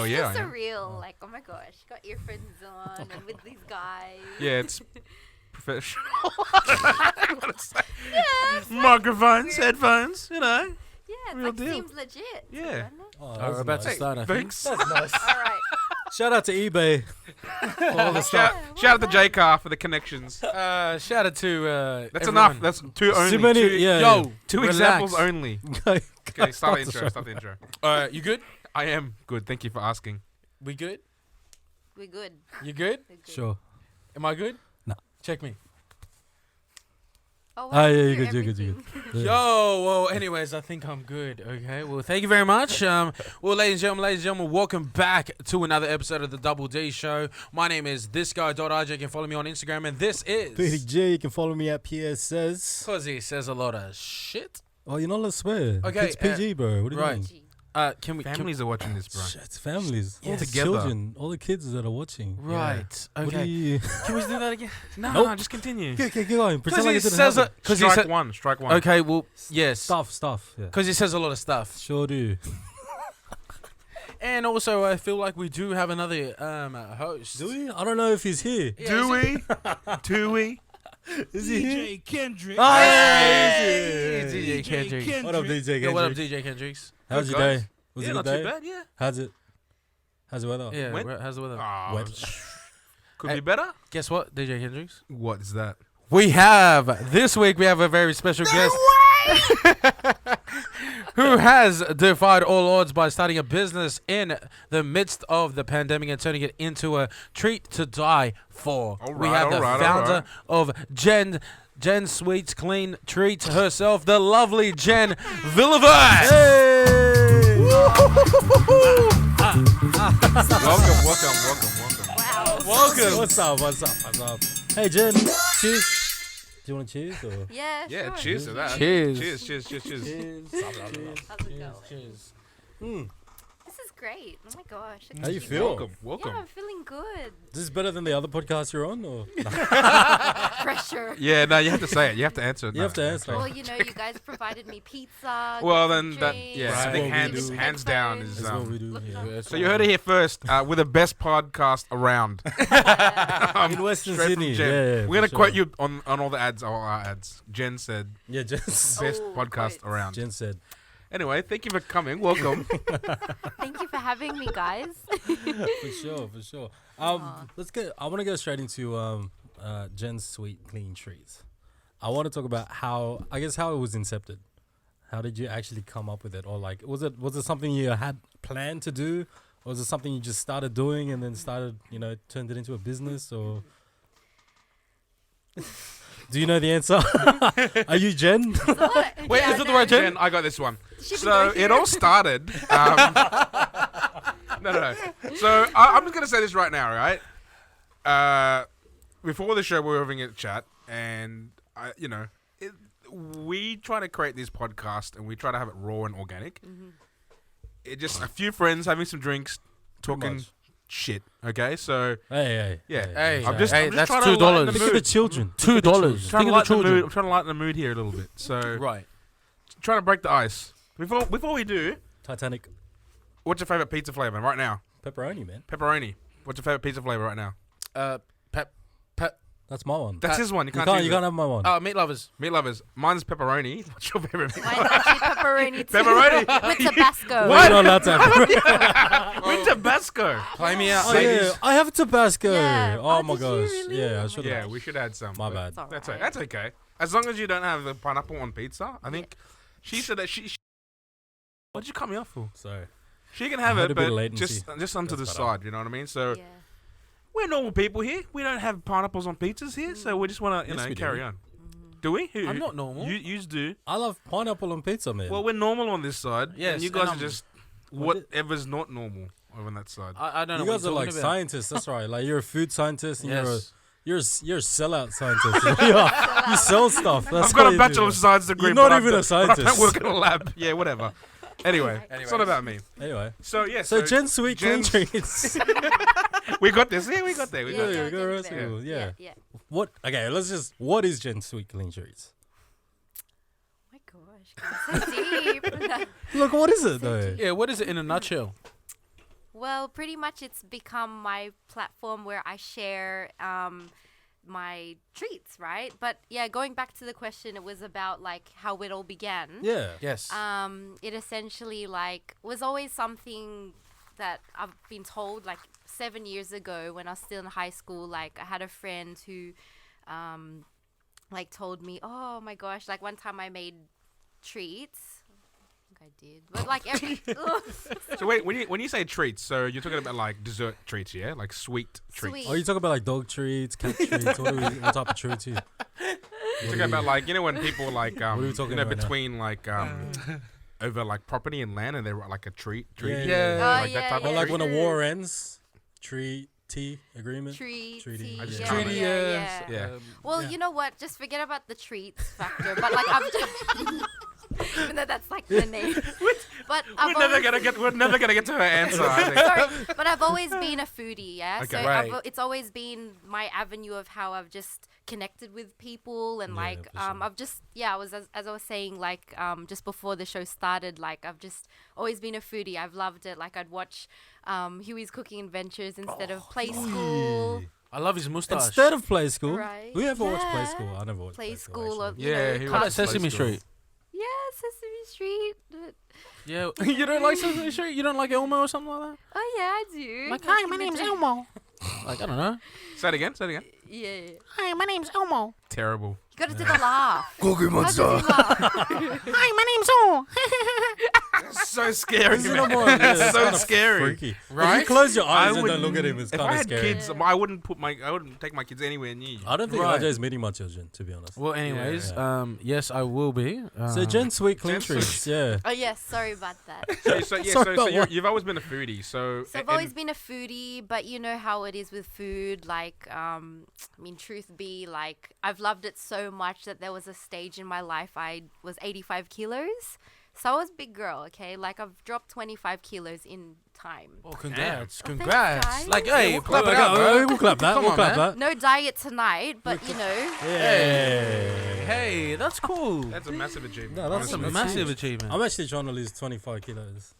Hell yeah. It's I am. surreal. Like, oh my gosh, got earphones on and with these guys. Yeah, it's professional. Yeah, it's Microphones, weird. headphones, you know. Yeah, it's Real like deal. seems legit. Yeah. Doesn't it? Oh, We're about to nice. start, I think. Thanks. That's nice. All right. Shout out to eBay for all the stuff. Shout out to J-Car for the connections. Shout out to That's everyone. enough. That's two only. Too many, two, yeah. Yo, two relax. examples only. Okay, Okay, start the intro. Start the intro. You good? I am good. Thank you for asking. We good? We're good. You good? We're good. Sure. Am I good? No. Check me. Oh, Ah, wow, yeah, you you're do good, you're good, you're everything. Yeah. Yo, well, anyways, I think I'm good. Okay, well, thank you very much. Well, ladies and gentlemen, welcome back to another episode of the Double D Show. My name is thisguy.rj. You can follow me on Instagram, and this is Big J, you can follow me at PS Says. because he says a lot of shit. Oh, you're not allowed to swear. Okay, It's PG, bro. What do you right. mean? Gee. Can we? Families are watching this, bro. Shit, families. Yeah. All the Together. children, all the kids that are watching. Right. What do Okay. you... Can we do that again? No, Nope. no, just continue. Okay, keep going. Pretend Because like he it didn't says happen. it. Because he Strike said. one. Strike one. Okay. Well, yes. Stuff, yeah. Because he says a lot of stuff. Sure do. And also, I feel like we do have another host. Do we? I don't know if he's here. Yeah, Do is it- we? Do we? Is he here? Kendrix. Ah, Hey, yeah, DJ Kendrix. What up, DJ Yo, what up, Kendrix? DJ Kendrix? How's Good, your guys. day? Was Yeah, it a not good too day? bad. Yeah. How's the weather? Yeah, When? how's the weather? Wet. Could Hey. be better. Guess what, DJ Kendrix? What is that? We have, this week, we have a very special guest who has defied all odds by starting a business in the midst of the pandemic and turning it into a treat to die for. All We right, have the all right, all founder right. of Jen Sweets Clean Treats herself, the lovely Jen VILLAVERT. Welcome. Wow. Welcome. What's up? Hey, Jen. Cheers. Do you want to cheers or? Yeah, Yeah, sure. cheers to that. Cheers. Cheers. How's it going? Cheers. This is great. Oh my gosh. look How at you guys. feel? Welcome. Yeah, I'm feeling good. This is better than the other podcast you're on, or Pressure. Yeah, no, you have to say it. You have to answer it. You have to answer it. Well, you know, you guys provided me pizza. Well, got then some that, drinks, yeah, I Right. think What we hands do. hands down is. that's what we do. Look Yeah. up. So you heard it here first. We're the best podcast around. In Western Straight from Sydney. Jen. Yeah, We're gonna for quote sure. you on all the ads, all our ads. Jen said Yeah, Jen, best Oh, podcast quotes. around. Jen said. Anyway, thank you for coming. Welcome. Thank you for having me, guys. For sure. Let's get. I want to go straight into Jen's Sweet Clean Treats. I want to talk about how it was incepted. How did you actually come up with it, or like was it something you had planned to do, or was it something you just started doing and then turned it into a business, or? Do you know the answer? Are you Jen? Wait, is it the right Jen? I got this one. So it all started. No. So I'm just gonna say this right now, right? Before the show, we were having a chat, and we try to create this podcast, and we try to have it raw and organic. It just a few friends having some drinks, talking much. shit. Okay, so Hey. yeah, Hey, I'm just that's trying to lighten the $2. Think of the mood. children. $2. Trying Think to of the lighten the children. mood. I'm trying to lighten the mood here a little bit. So Right. trying to break the ice. Before we do, Titanic. what's your favorite pizza flavor right now? Pepperoni, man. Pepperoni. What's your favorite pizza flavor right now? Pep. That's my one. That's his one. You You can't. can't have my one. Meat lovers. Meat lovers. Mine's pepperoni. What's your favorite? Mine's actually pepperoni too. Pepperoni. With Tabasco. We're not allowed to have With Tabasco. Play me out, Oh, ladies. yeah. I have Tabasco. Yeah. Oh, Oh, my did you gosh. really? Yeah, I should have. Yeah, we should add some. My but bad. It's all That's right. that's okay. As long as you don't have the pineapple on pizza, I think she said that she what'd you cut me off for? Sorry. She can have I had it, a bit of but latency. just onto the That's side. You know what I mean? So Yeah. we're normal people here. We don't have pineapples on pizzas here, so we just want to Yes, we do. carry on. Do we? I'm not normal. You do. I love pineapple on pizza, man. Well, we're normal on this side. Yes, and you and guys are I'm- just What did- whatever's not normal over on that side. I don't know you what guys you're are like talking about. scientists. That's right. Like you're a food scientist and Yes. you're a sellout scientist. You sell stuff. That's I've got what a you Bachelor do. of Science degree. You're not but I even a don't- but scientist. I don't work in a lab. Yeah, whatever. Anyway, it's not about me. Anyway. So yeah. So Jen Sweet Clean Jen's- Treats. we got this. Yeah, we got there. We Yeah, got yeah, there. yeah, go get rest there. of it, yeah. Yeah. What? Okay, what is Jen Sweet Clean Treats? Oh my gosh, guys, so deep. Look, what is it though? Yeah, what is it in a nutshell? Well, pretty much it's become my platform where I share my treats, right? But yeah, going back to the question, it was about like how it all began. Yeah. Yes. It essentially like was always something that I've been told like 7 years ago when I was still in high school. Like I had a friend who like told me, oh my gosh, like one time I made treats. I did, but like every So wait, when you say treats, so you're talking about like dessert treats, yeah, like sweet treats. Sweet. Oh, you talking about like dog treats, cat treats? What type of treats? You're talking about like when people like are we talking about now? between like over like property and land, and they're like a treat, Yeah. Yeah. like that type Or of like treat. when a war ends, treaty agreement. treat, Treaty. I just yeah, found it. yeah. Yeah. Well, Yeah. you know what? Just forget about the treats factor. But like I've just, even though that's like the name. But We're never gonna get to her answer. I think. Sorry, but I've always been a foodie, yeah. Okay. So Right. it's always been my avenue of how I've just connected with people and Yeah, like for sure. I've just I was as I was saying like just before the show started, like I've just always been a foodie. I've loved it. Like I'd watch Huey's Cooking Adventures instead of Play School. I love his mustache. Instead of Play School, Right. we ever watched Play Yeah. School. I never watched Play School or actually. you Yeah, know, he How about was Play Sesame School. Street? yeah, Sesame Street. Yeah. You don't like Sesame Street? You don't like Elmo or something like Oh yeah, I do. Like, hi, my name's Elmo. that? Like, I don't know. Say it again. Say it again. Yeah. Hi, my name's Elmo. Terrible. You gotta do the laugh. Cookie How does he laugh? Hi, my name's Elmo. So scary, Isn't man. it more- yeah, It's it's so kinda scary. Freaky. If Right? you close your eyes and wouldn't- don't look at him, it's If kind I of had scary. kids, I wouldn't take my kids anywhere near you. I don't think Right. RJ's meeting my children, to be honest. Well, anyways, Yeah. yes, I will be. So Jen Sweet Clean Jen Sweet. Treats, yeah. Oh yes, sorry about that. So about what? you've always been a foodie. So So I've always been a foodie, but you know how it is with food. Like, I mean, truth be, like, I've loved it so much that there was a stage in my life I was 85 kilos. So I was a big girl, okay? Like, I've dropped 25 kilos in time. Oh, congrats. Thanks, Congrats. guys. Like, hey, We'll clap it up, bro. We'll clap that. Come We'll on, clap man. that. No diet tonight, but you know. Yeah. Hey, that's cool. That's a massive achievement. No, that's That's a honestly. massive huge. achievement. I'm actually trying to lose 25 kilos.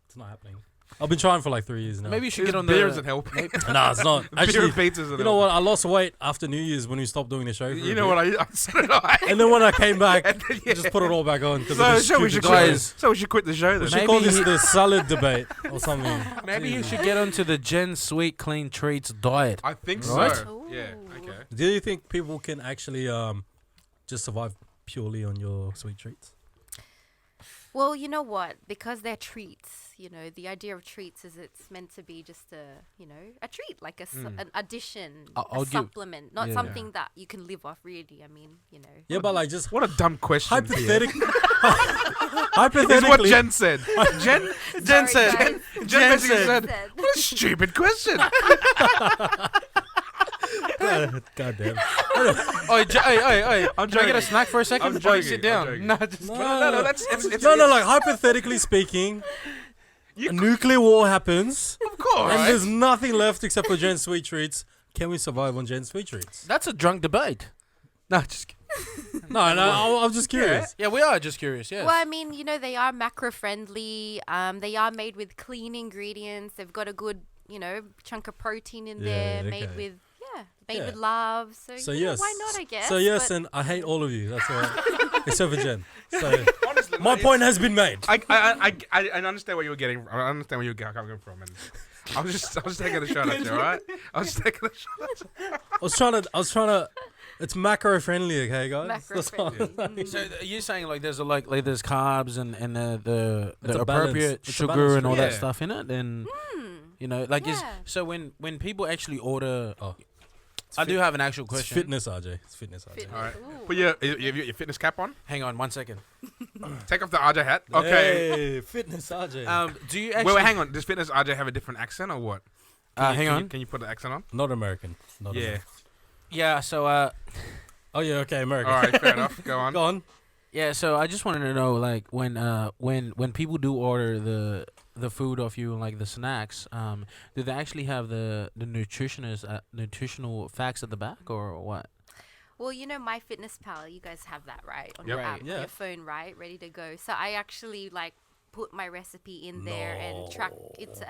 It's not happening. I've been trying for like 3 years now. Maybe you should His get on beer the. isn't helping. Nah, it's not. Beer Actually, and pizza isn't you know what? helping. I lost weight after New Year's when we stopped doing the show. For You a know bit. what? I so did I. And then when I came back, And then, yeah. just put it all back on. 'cause of So, this so we stupid should show. quit. Guys. So we should quit the show We then. should call Maybe this he- the salad debate or something. Maybe you should get onto the Jen Sweet Clean Treats diet. I think Right? so. Yeah. Ooh. Okay. Do you think people can actually just survive purely on your sweet treats? Well, you know what? Because they're treats, you know, the idea of treats is it's meant to be just a, you know, a treat, like an addition, I'll a give- supplement, not yeah. something that you can live off, really. I mean, you know. Yeah, but like just What a dumb question. hypothetically. It's what hypothetically. Jen said. Jen Sorry, said. guys. Jen basically Jen said. said. What a stupid question. God damn. Oh, hey. I'm Can I get a joking. snack for a second I'm before you joking, sit I'm down? joking. No, just No, that's it's No, like hypothetically speaking, a nuclear war happens of course. and there's nothing left except for Jen's sweet treats. Can we survive on Jen's sweet treats? that's a drunk debate. No, just kidding. No, I'm just curious. Yeah, we are just curious. Yes. Well, I mean, you know, they are macro friendly. They are made with clean ingredients. They've got a good, you know, chunk of protein in there. Yeah, Made okay. with, made Yeah. with love. So you know, yes. why not? I guess. So yes, but- and I hate all of you. That's all. Except for Jen. So Honestly, my no, point has been made. I understand where you were getting. I understand where you were coming from, and I was just taking a shot at you. All right. I was taking a shot. At you. I was trying to. It's macro friendly, okay, guys. macro That's all. friendly. So you're saying like there's like there's carbs and the It's a balance. appropriate It's a sugar balance and all for that you. stuff in it, and you know like is Yeah. so when people actually order. Oh. I do have an actual It's question. fitness, RJ. It's fitness, RJ. Fitness. All right. Ooh. Put your fitness cap on. Hang on 1 second. Take off the RJ hat. Okay. Hey, fitness, RJ. Do you actually? Wait, hang on. Does fitness RJ have a different accent or what? hang on. Can you put the accent on? Not American. Not Yeah. American. Yeah. So Oh yeah, okay, American. All right. Fair enough. Go on. Go on. yeah. So I just wanted to know like when people do order the food off you, like the snacks, do they actually have the nutritional facts at the back or what? Well, you know, MyFitnessPal, you guys have that, right? On Yep. your Right, app, yeah. on your phone, right? Ready to go. So I actually like put my recipe in there and track its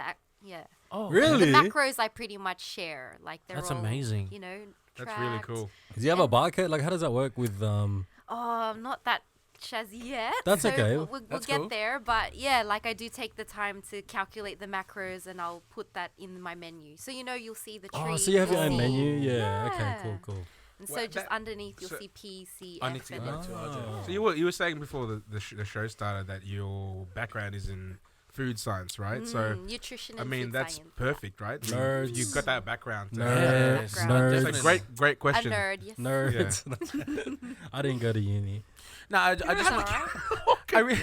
Yeah. Oh, Really? The macros I pretty much share. Like they're That's all, amazing. You know, That's really tracked. cool. Do you have a barcode? Like, how does that work with Oh, I'm not that chazzy yet. That's so okay. We'll That's get cool. there, but yeah, like I do take the time to calculate the macros, and I'll put that in my menu. So you'll see the tree. Oh, so you have your you'll own see- menu? Yeah. Okay. Yeah. Cool. And Well, so just that- underneath you'll so- see P, C, I need F, to and go then back to Oh. So you were saying before the show started that your background is in food science, right? So nutrition I and mean food that's science. perfect, right? Nerds. You've got that background. To Nerds. Background. Nerds. It's a great A question. nerd, yes. Nerds. I didn't go to uni. No, I just That's want. alright. I really,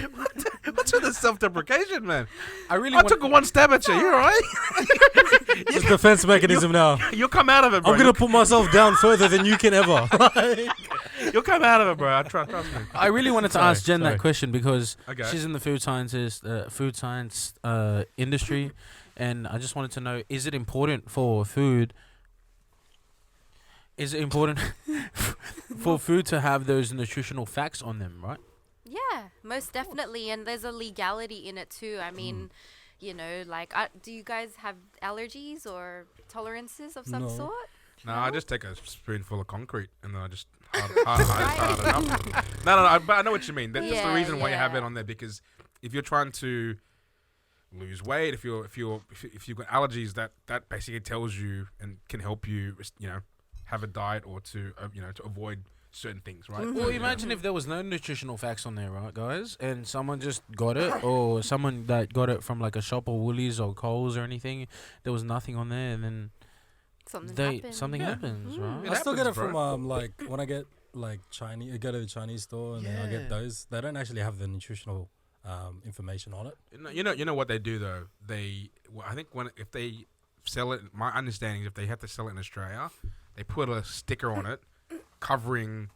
What's with the self-deprecation, man? I really I want. took one stab at you. You all right? It's a defense mechanism now. You'll come out of it, bro. I'm gonna put myself down further than you can ever. You'll come out of it, bro. Trust me. I really wanted to Sorry, ask Jen sorry. that question because Okay. she's in the food science industry, and I just wanted to know: is it important for food? Is it important for food to have those nutritional facts on them, right? Yeah, most definitely, and there's a legality in it too. I mean, like, do you guys have allergies or tolerances of some No. sort? No, I just take a spoonful of concrete and then I just hard it up. No, but I know what you mean. That's the Yeah, reason why you have yeah. it on there, because if you're trying to lose weight, if you've got allergies, that basically tells you and can help you, have a diet or to to avoid certain things, right? Well, imagine if there was no nutritional facts on there, right, guys, and someone just got it, or someone that got it from like a shop or Woolies or Coles or anything, there was nothing on there, and then something happens, right? It I still get it happens, from like when I get like Chinese. I go to the Chinese store and then I Yeah. get those. They don't actually have the nutritional information on it. You know what they do though. I think if they sell it, my understanding is if they have to sell it in Australia, they put a sticker on it covering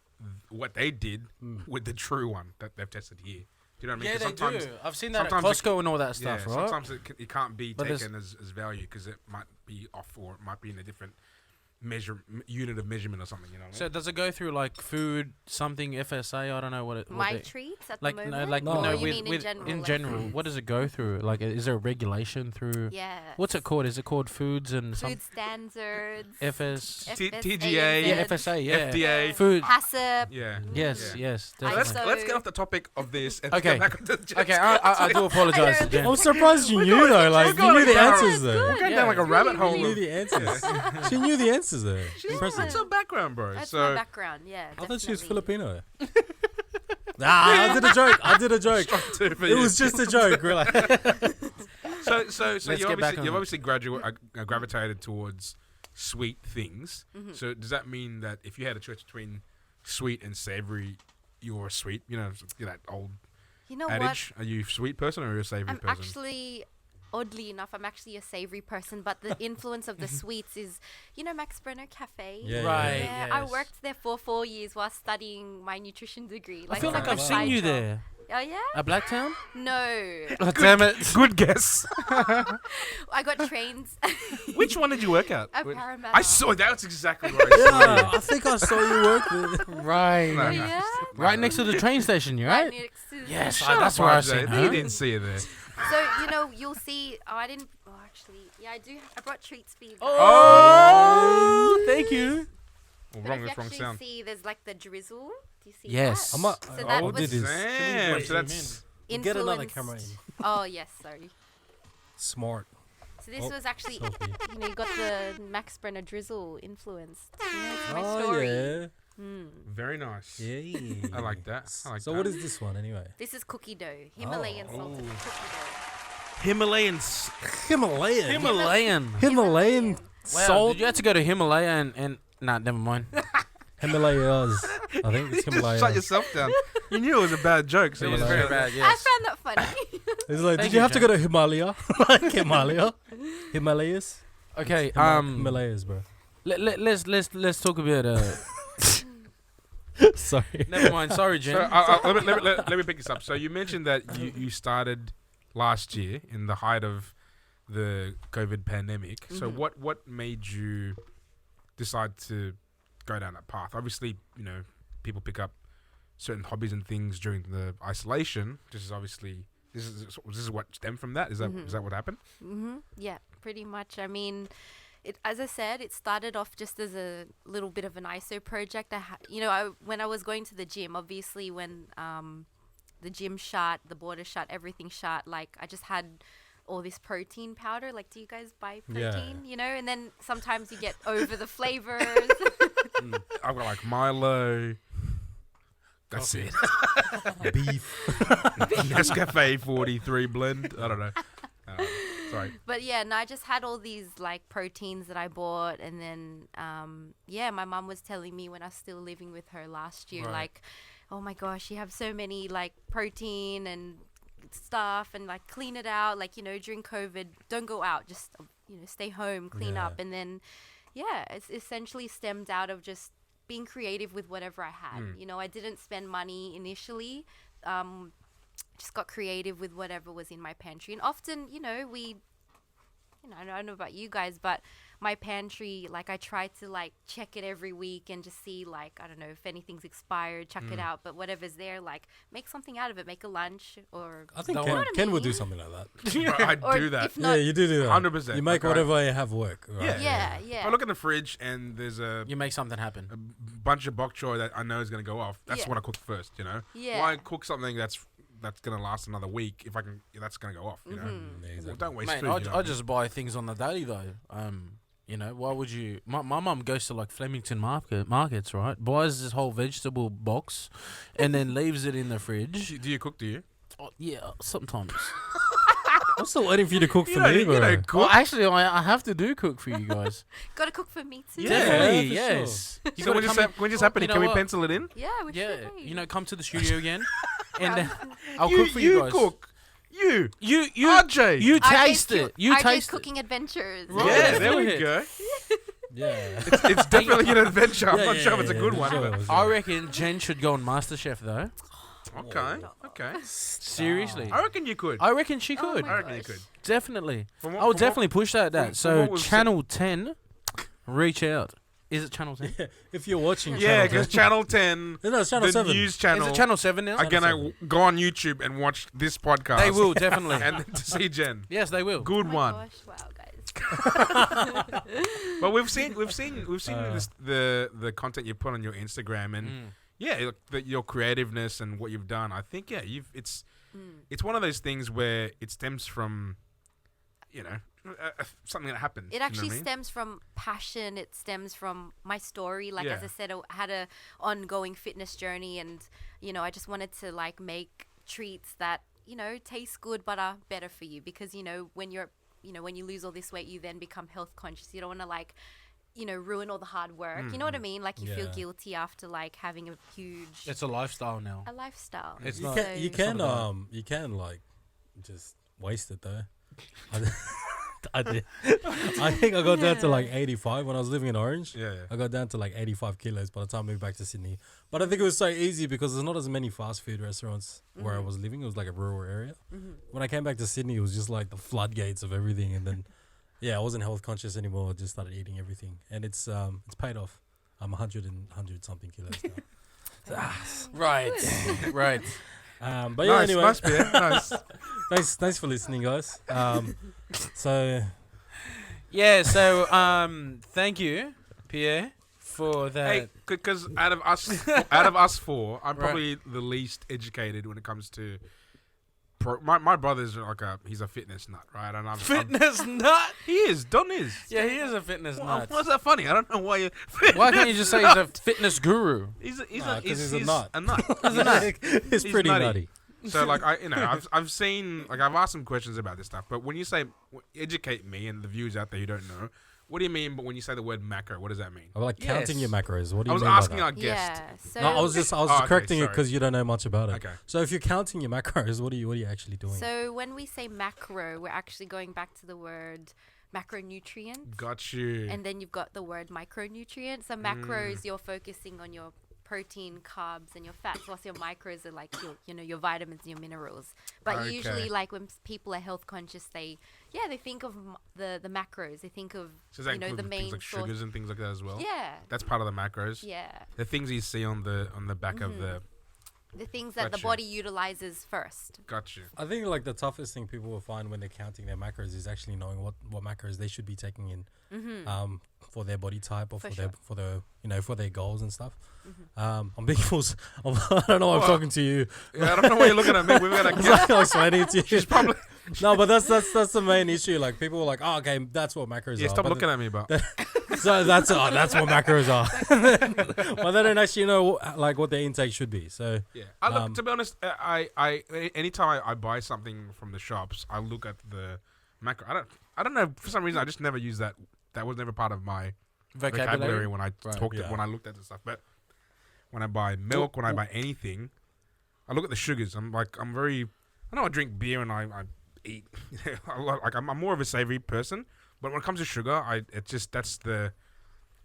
what they did with the true one that they've tested here. Do you know what I mean? Yeah, 'Cause they sometimes- do. I've seen that at sometimes Costco and all that stuff, right? Sometimes it can't be But there's- taken as value because it might be off or it might be in a different unit of measurement or something. You know what I So mean? does it go through like food something FSA? I don't know what it. My what they, treats at like the no, moment? like No. no, Or you with, mean with in in general? general, what does it go through? Like, is there a regulation through? Yeah. What's it called? Is it called foods and some Food standards. FS? TGA, Yeah, FSA. Yeah, FDA. Food. HACCP. Yeah. Yes, Yeah. yes. So Definitely. let's get off the topic of this and Okay. get back onto the Okay, I do apologize to Jen. I'm surprised you knew though. Like you going knew the down- answers though. We're going down like a rabbit hole. You knew of- the answers. She knew the answers though. Impressive. That's her background, bro. That's so my background, yeah. I thought she was definitely. Filipino. I did a joke. I did a joke. Two for It you. was just a joke. We're like, So Let's get back on you've it. obviously gravitated towards sweet things. So does that mean that if you had a choice between sweet and savory, you're sweet? That old You know adage. Are you a sweet person or are you a savory I'm person? actually, oddly enough, I'm actually a savory person, but the influence of the sweets is, Max Brenner Cafe. Yeah, Right. Yeah, I yes. worked there for 4 years while studying my nutrition degree. I feel it's like a I've side seen you job. there. Oh yeah? At Blacktown? No, Oh, damn it. Good guess. I got trains Which one did you work at? at Paramount. I saw. That's exactly where I saw you. yeah, I think I saw you work there. Right. No, no. Yeah, Right next to the train station, you right right? next to. Yes, Shut that's up, where I RJ. seen You her. didn't see it there. So you'll see. Oh, I didn't. Oh, actually, yeah, I do. I brought treats for you. Guys. Oh, thank you. Well, But wrong, if you that's wrong actually sound. see, there's like the drizzle. Do you see Yes. that? I'm not- So oh, that what was did this? Damn. Wait, So that's Get another influenced- camera in. Oh yes, sorry. Smart. So this Oh, was actually, selfie. you got the Max Brenner drizzle influenced. It's my Oh story. yeah. very nice. Yeah. I like that. I like So that. what is this one anyway? This is cookie dough, Himalayan salted cookie Himalayans. Himalayan. Himalayan. Himalayan Wow, salt. you had to go to Himalaya and nah, never mind. Himalayas. I think it's Just Himalayas. shut yourself down. You knew it was a bad joke. So It you was just very said- bad, dough. yes. I found that funny. It's like, Thank did you, you have to Jen. go to Himalaya? Like Himalaya? Himalayas? Okay, Himalayas, bro. let's talk a bit. Sorry. Never mind. Sorry, Jen. So let me pick this up. So you mentioned that you started last year in the height of the COVID pandemic. So what made you decide to go down that path? Obviously, people pick up certain hobbies and things during the isolation. This is what stemmed from that. Is that what happened? Yeah. pretty much. I mean, as I said, it started off just as a little bit of an ISO project. When I was going to the gym, obviously when the gym shut, the border shut, everything shut, like I just had all this protein powder. Like, do you guys buy protein? Yeah. You know, and then sometimes you get over the flavors. I've got like Milo. That's it. Beef. Nescafe 43 blend. I don't know. Sorry. But yeah, no, I just had all these like proteins that I bought, and then my mum was telling me when I was still living with her last year, Right. like, oh my gosh, you have so many like protein and stuff, and like clean it out. Like, you know, during COVID, don't go out, just stay home, clean Yeah. up, and then it's essentially stemmed out of just being creative with whatever I had. You know, I didn't spend money initially. Just got creative with whatever was in my pantry. And often, I don't know about you guys, but my pantry, like I try to like check it every week and just see like, I don't know, if anything's expired, chuck it out. But whatever's there, like make something out of it, make a lunch or... I think Don't Ken, worry. Ken would do something like that. I Or do that. if not- Yeah, you do that. 100%. You make Like, whatever you have work. Right? Yeah. I look in the fridge and there's a You make something happen. bunch of bok choy that I know is going to go off. That's Yeah. what I cook first, you know? Yeah. Why cook something that's going to last another week if I can... That's going to go off, you know? Mm-hmm. Yeah, Well, exactly. don't waste Mate, food. I just buy things on the daily though. Why would you? My mum goes to like Flemington markets, right? Buys this whole vegetable box, and then leaves it in the fridge. Do you cook, do you? Oh, yeah, sometimes. I'm still waiting for you to cook for You don't- me, you bro. don't cook. Well, actually, I have to do cook for you guys. Gotta cook for me too. Yeah. Definitely, for yes. You So gotta when come this, when this happening, you know can we what? pencil it in? Yeah, we yeah, should. come to the studio again, and Yeah. I'll cook for you guys. cook. You. You, RJ. you RJ's taste it. You RJ's taste it. cooking adventures. Right. Yeah, there we Yeah. go. Yeah. It's definitely an adventure. I'm Yeah, not yeah, sure if it's a yeah, good for one. sure, but- for I sure. reckon Jen should go on MasterChef though. Okay. Seriously, I reckon you could. I reckon she Oh could. my I reckon you gosh. could. Definitely. From I would definitely push that. from So what we've Channel 10, reach out. Is it Channel 10? If you're watching, Yeah, Channel because 10 Channel 10, No, it's Channel the 7. news channel, Is it Channel 7 now? are going to go on YouTube and watch this podcast. They will definitely. And then to see Jen. Yes, they will. Good Oh my one. gosh, wow, guys. But we've seen the content you put on your Instagram, and yeah, your creativeness and what you've done. I think it's one of those things where it stems from, something that happened. It actually stems from passion. It stems from my story. Like, as Yeah. I said, I had a ongoing fitness journey, and I just wanted to like make treats that taste good but are better for you, because when you lose all this weight, you then become health conscious. You don't want to like ruin all the hard work. You know what I mean? Like, you feel Yeah. guilty after like having a huge It's a lifestyle now. a lifestyle. It's You not- can, you it's can not you can like just waste it though. I did. I think I got down to like 85 when I was living in Orange. Yeah. I got down to like 85 kilos by the time I moved back to Sydney. But I think it was so easy because there's not as many fast food restaurants where I was living. It was like a rural area. When I came back to Sydney, it was just like the floodgates of everything. And then, I wasn't health conscious anymore. I just started eating everything. And it's paid off. I'm 100 something kilos now. Right. Right. But yeah, Nice, anyway. nice beer. Nice. Thanks for listening, guys. So Yeah, so thank you, Pierre, for that. Hey, because out of us four, I'm Right. probably the least educated when it comes to. My brother's he's a fitness nut, right? And I'm Fitness nut? he is. Don is. Yeah, he is a fitness nut. What's that funny? I don't know why you. Why can't you just say he's a fitness guru? He's Nah, 'cause he's a nut. A nut. it's He's pretty nutty. nutty. So I've seen I've asked some questions about this stuff, but when you say educate me and the viewers out there who don't know, what do you mean? But when you say the word macro, what does that mean? I'm like counting Yes. your macros. What do I you was mean by asking that? our guest. Yeah. So No, I was just okay, correcting it sorry. because you don't know much about it. Okay. So if you're counting your macros, what are you actually doing? So when we say macro, we're actually going back to the word macronutrients. Got you. And then you've got the word micronutrients. So macros, you're focusing on your protein, carbs, and your fats, whilst your micros are like your vitamins and your minerals. But Okay. usually, like when people are health conscious, they think of the macros. They think of So does that the include main things like source. sugars and things like that as well? Yeah, That's part of the macros. yeah. The things you see on the back of the the things that the Gotcha. body utilizes first. Gotcha. I think like the toughest thing people will find when they're counting their macros is actually knowing what macros they should be taking in, for their body type or For for their for their goals and stuff. I'm being forced. I don't know. Why I'm talking to you. Yeah, I don't know why you're looking at me. We've got I'm to like, I'm explaining it to you. She's probably. No, but that's the main issue. Like people are like, oh, okay, that's what macros Yeah, are. stop But looking at me, but. So that's what macros are. But they don't actually know like what their intake should be. So Yeah, I look. To be honest, anytime I buy something from the shops, I look at the macro. I don't know. For some reason, I just never use that. That was never part of my vocabulary when I when I looked at the stuff. But when I buy milk, when I buy anything, I look at the sugars. I'm very. I know I drink beer and I eat a lot. Like I'm more of a savory person, but when it comes to sugar,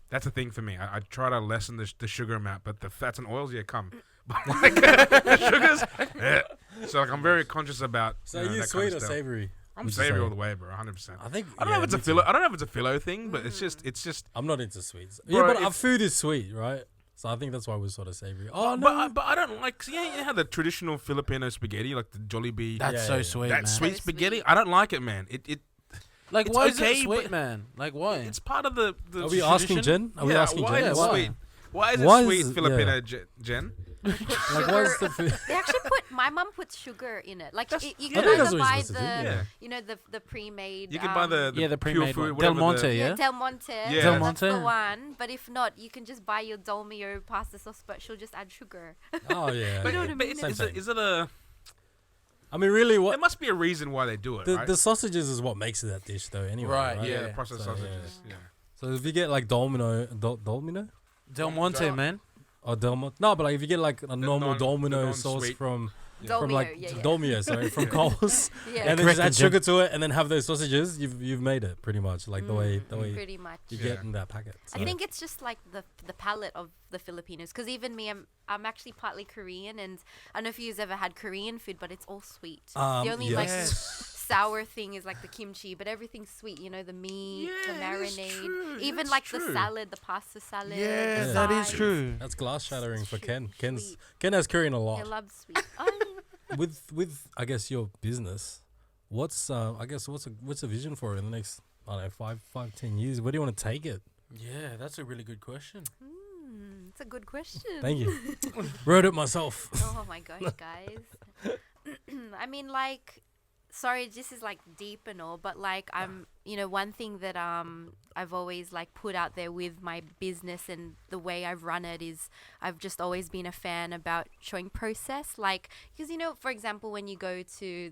that's the thing for me. I try to lessen the sugar amount, but the fats and oils, come. But like, the sugars, so like I'm very conscious about. so you know, are you that sweet kind or of stuff. savory? I'm would you savory say? all the way, bro. 100%. I think I don't know if it's a me filo. too. I don't know if it's a filo thing, but it's just. I'm not into sweets. Bro, Yeah, but our if- food is sweet, right? So I think that's why we're sort of savory. Oh But no, but I don't like. See, you know how the traditional Filipino spaghetti, like the Jollibee, That's Yeah, so yeah. sweet, that man. sweet So spaghetti. sweet. I don't like it, man. It Like, it's why is okay, it sweet, but- man? Like, why? it's part of the. are we asking tradition? Jen? Are we Yeah, asking why Jen? is it why? sweet? Why is it Why sweet, is- Filipino yeah. Jen? Like, why is the food? They actually my mum puts sugar in it. Like That's- you I can think that's either what buy you're supposed to do, the yeah. the pre-made. You can buy the the pure pre-made food, one. Del whatever Monte, the- yeah? Del Monte. Yeah. So Del that's the Monte. one. But if not, you can just buy your Dolmio pasta sauce, but she'll just add sugar. Oh yeah. But, You know what I but mean? is Same it is it a? I mean, really, There what must be a reason why they do it, the right? the sausages is what makes it that dish, though. Anyway, Right, right? yeah, yeah. the processed So, sausages. Yeah. So if you get like Dolmino, Del Monte, man. or Dolmo, no, but like if you get like a normal non- Domino the sauce non-sweet. from Dolmio, like yeah, yeah. Dolmio, sorry, from Coles, Yeah. and then Correct just add it, Jen. sugar to it, and then have those sausages, you've made it pretty much like the way Pretty much. you Yeah. get in that packet. So. I think it's just like the palate of the Filipinos, because even me, I'm actually partly Korean, and I don't know if you've ever had Korean food, but it's all sweet. The only like sour thing is like the kimchi, but everything's sweet. You know, the meat, the Yeah, it is marinade, true, even it's like true. the salad, the pasta salad. Yeah, the that is sides. true. That's glass shattering for Sweet, Ken. sweet. Ken has Korean a I lot. love sweet. Oh, With I guess your business, what's what's the vision for it in the next I don't know 5-10 years? Where do you want to take it? Yeah, that's a really good question. it's a good question. Thank you. Wrote it myself. Oh my gosh, guys. I mean, like, sorry, this is like deep and all, but like, one thing that I've always like put out there with my business and the way I've run it is I've just always been a fan about showing process. Like, because for example, when you go to